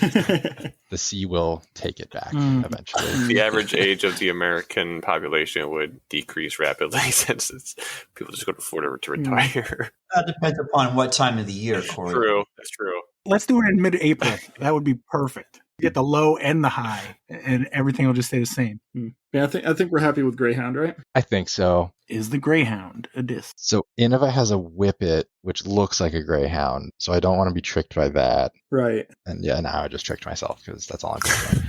The sea will take it back Mm. eventually. The average age of the American population would decrease rapidly since people just go to Florida to retire. That depends upon what time of the year, Corey. True. That's true. Let's do it in mid-April. That would be perfect. Get the low and the high, and everything will just stay the same. Yeah, I think we're happy with Greyhound, right? I think so. Is the Greyhound a disc? So Innova has a Whippet, which looks like a Greyhound. So I don't want to be tricked by that. Right. And yeah, now I just tricked myself because that's all I'm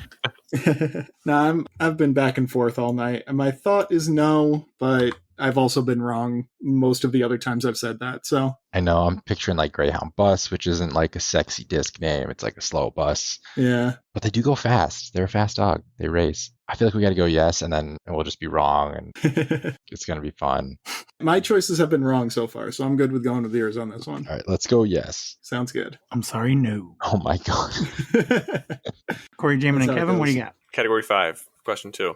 thinking. No, I've been back and forth all night. And my thought is no, but I've also been wrong most of the other times I've said that. So I know I'm picturing like Greyhound Bus, which isn't like a sexy disc name. It's like a slow bus. yeah. But they do go fast. They're a fast dog. They race. I feel like we got to go yes, and then we'll just be wrong, and it's going to be fun. My choices have been wrong so far, so I'm good with going with yours on this one. All right, let's go yes. Sounds good. I'm sorry, no. Oh my God. Corey, Jamin, That's and how it Kevin, what do you goes. got? Category 5, question 2.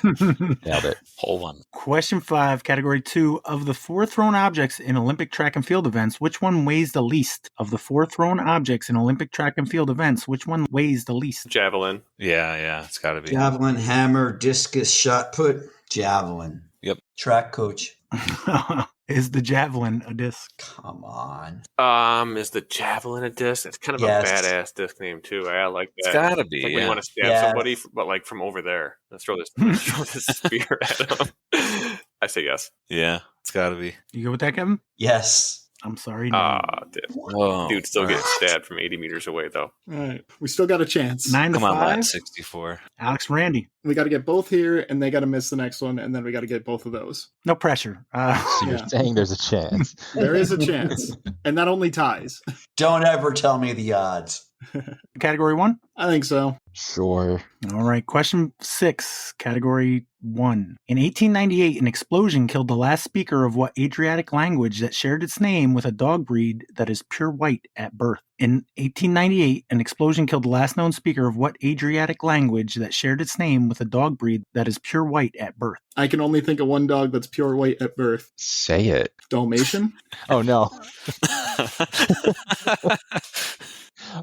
Nailed it. Whole one. Question 5, Category 2. Of the 4 thrown objects in Olympic track and field events, which one weighs the least? Of the 4 thrown objects in Olympic track and field events, which one weighs the least? Javelin. Yeah, it's got to be. Javelin, hammer, discus, shot put, javelin. Yep. Track coach. Is the javelin a disc? Come on. Is the javelin a disc? It's kind of Yes. a badass disc name too. I like that. It's got to be. Like when you Yeah. want to stab Yeah. somebody, but like from over there. Let's throw this spear at them. I say yes. Yeah, it's got to be. You go with that, Kevin? Yes. I'm sorry, no. Oh, Dude, still all getting right. stabbed from 80 meters away though. All right. We still got a chance. 9 to Come on, 5. Matt, 64. Alex, Randy. We got to get both here, and they got to miss the next one, and then we got to get both of those. No pressure. So you're Yeah. saying there's a chance. There is a chance, and that only ties. Don't ever tell me the odds. Category 1? I think so. Sure. All right. Question 6, Category 1. In 1898, an explosion killed the last speaker of what Adriatic language that shared its name with a dog breed that is pure white at birth? In 1898, an explosion killed the last known speaker of what Adriatic language that shared its name with a dog breed that is pure white at birth? I can only think of one dog that's pure white at birth. Say it. Dalmatian? Oh no.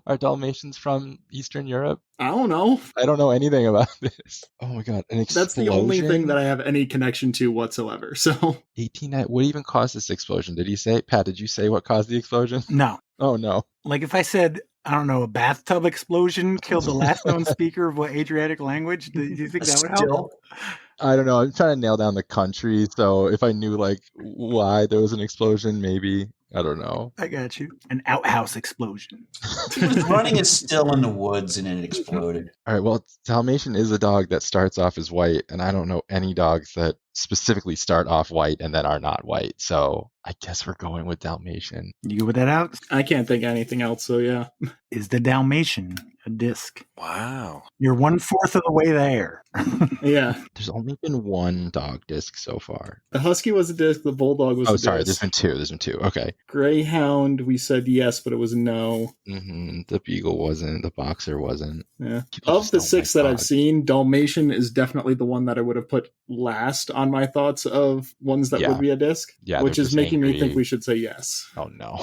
Are Dalmatians from Eastern Europe? I don't know. I don't know anything about this. Oh my God. An explosion? That's the only thing that I have any connection to whatsoever. So 18. What even caused this explosion? Did he say? Pat, did you say what caused the explosion? No. Oh no. Like if I said, I don't know, a bathtub explosion killed the last known speaker of what Adriatic language, do you think that would help? Still, I don't know. I'm trying to nail down the country. So if I knew like why there was an explosion, maybe. I don't know. I got you. An outhouse explosion. he was running a still in the woods and it exploded. All right. Well, Dalmatian is a dog that starts off as white, and I don't know any dogs that specifically start off white and then are not white. So I guess we're going with Dalmatian. You go with that, Alex? I can't think of anything else. So yeah. Is the Dalmatian a disc? Wow. You're 1/4 of the way there. Yeah. There's only been one dog disc so far. The Husky was a disc. The Bulldog was Oh, a sorry. disc. There's been two. There's been two. Okay. Greyhound, we said yes, but it was no. The Beagle wasn't. The Boxer wasn't. Yeah. People Of just the don't 6 like that I've dogs. seen, Dalmatian is definitely the one that I would have put last on my thoughts of ones that Yeah. would be a disc. Yeah, which they're is just making me angry. think we should say yes. Oh no.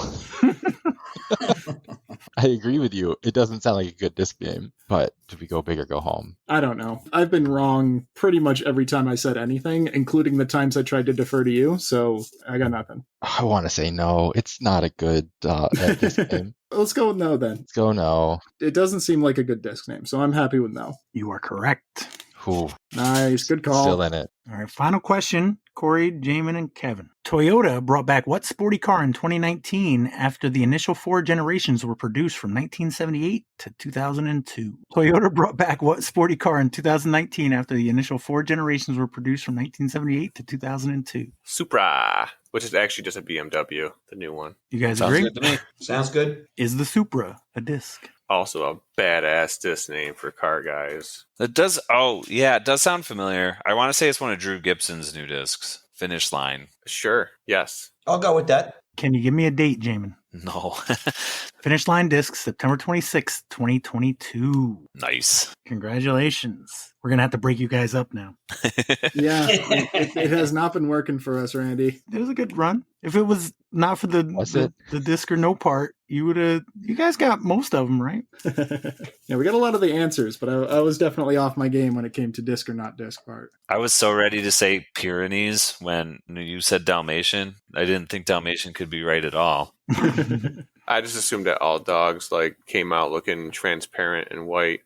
I agree with you. It doesn't sound like a good disc game, but do we go big or go home? I don't know. I've been wrong pretty much every time I said anything, including the times I tried to defer to you. So I got nothing. I want to say no. It's not a good disc game. Let's go with no then. Let's go no. It doesn't seem like a good disc name, so I'm happy with no. You are correct. Ooh, Nice. Good call. still in it. All right, final question. Corey, Jamin, and Kevin. Toyota brought back what sporty car in 2019 after the initial 4 generations were produced from 1978 to 2002? Toyota brought back what sporty car in 2019 after the initial 4 generations were produced from 1978 to 2002? Supra, which is actually just a BMW, the new one. You guys Sounds agree? good to me. Sounds good. Is the Supra a disc? Also a badass disc name for car guys. It does. Oh, yeah, it does sound familiar. I want to say it's one of Drew Gibson's new discs. Finish Line. Sure, yes. I'll go with that. Can you give me a date, Jamin? No. Finish Line Discs, September 26th, 2022. Nice. Congratulations. We're going to have to break you guys up now. Yeah, it has not been working for us, Randy. It was a good run. If it was not for the disc or no part, you guys got most of them, right? Yeah, we got a lot of the answers, but I was definitely off my game when it came to disc or not disc part. I was so ready to say Pyrenees when you said Dalmatian. I didn't think Dalmatian could be right at all. I just assumed that all dogs came out looking transparent and white.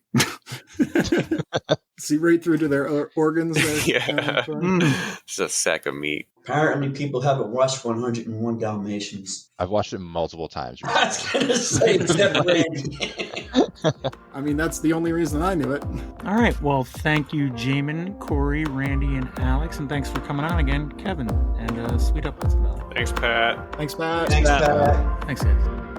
See right through to their organs. Yeah. Just a sack of meat. Apparently, people haven't watched 101 Dalmatians. I've watched it multiple times. I was going to say, except Randy. I mean, that's the only reason I knew it. All right. Well, thank you, Jamin, Corey, Randy, and Alex. And thanks for coming on again, Kevin. And sweet up. Thanks, Pat. Thanks, Pat. Thanks, Pat. Thanks, guys.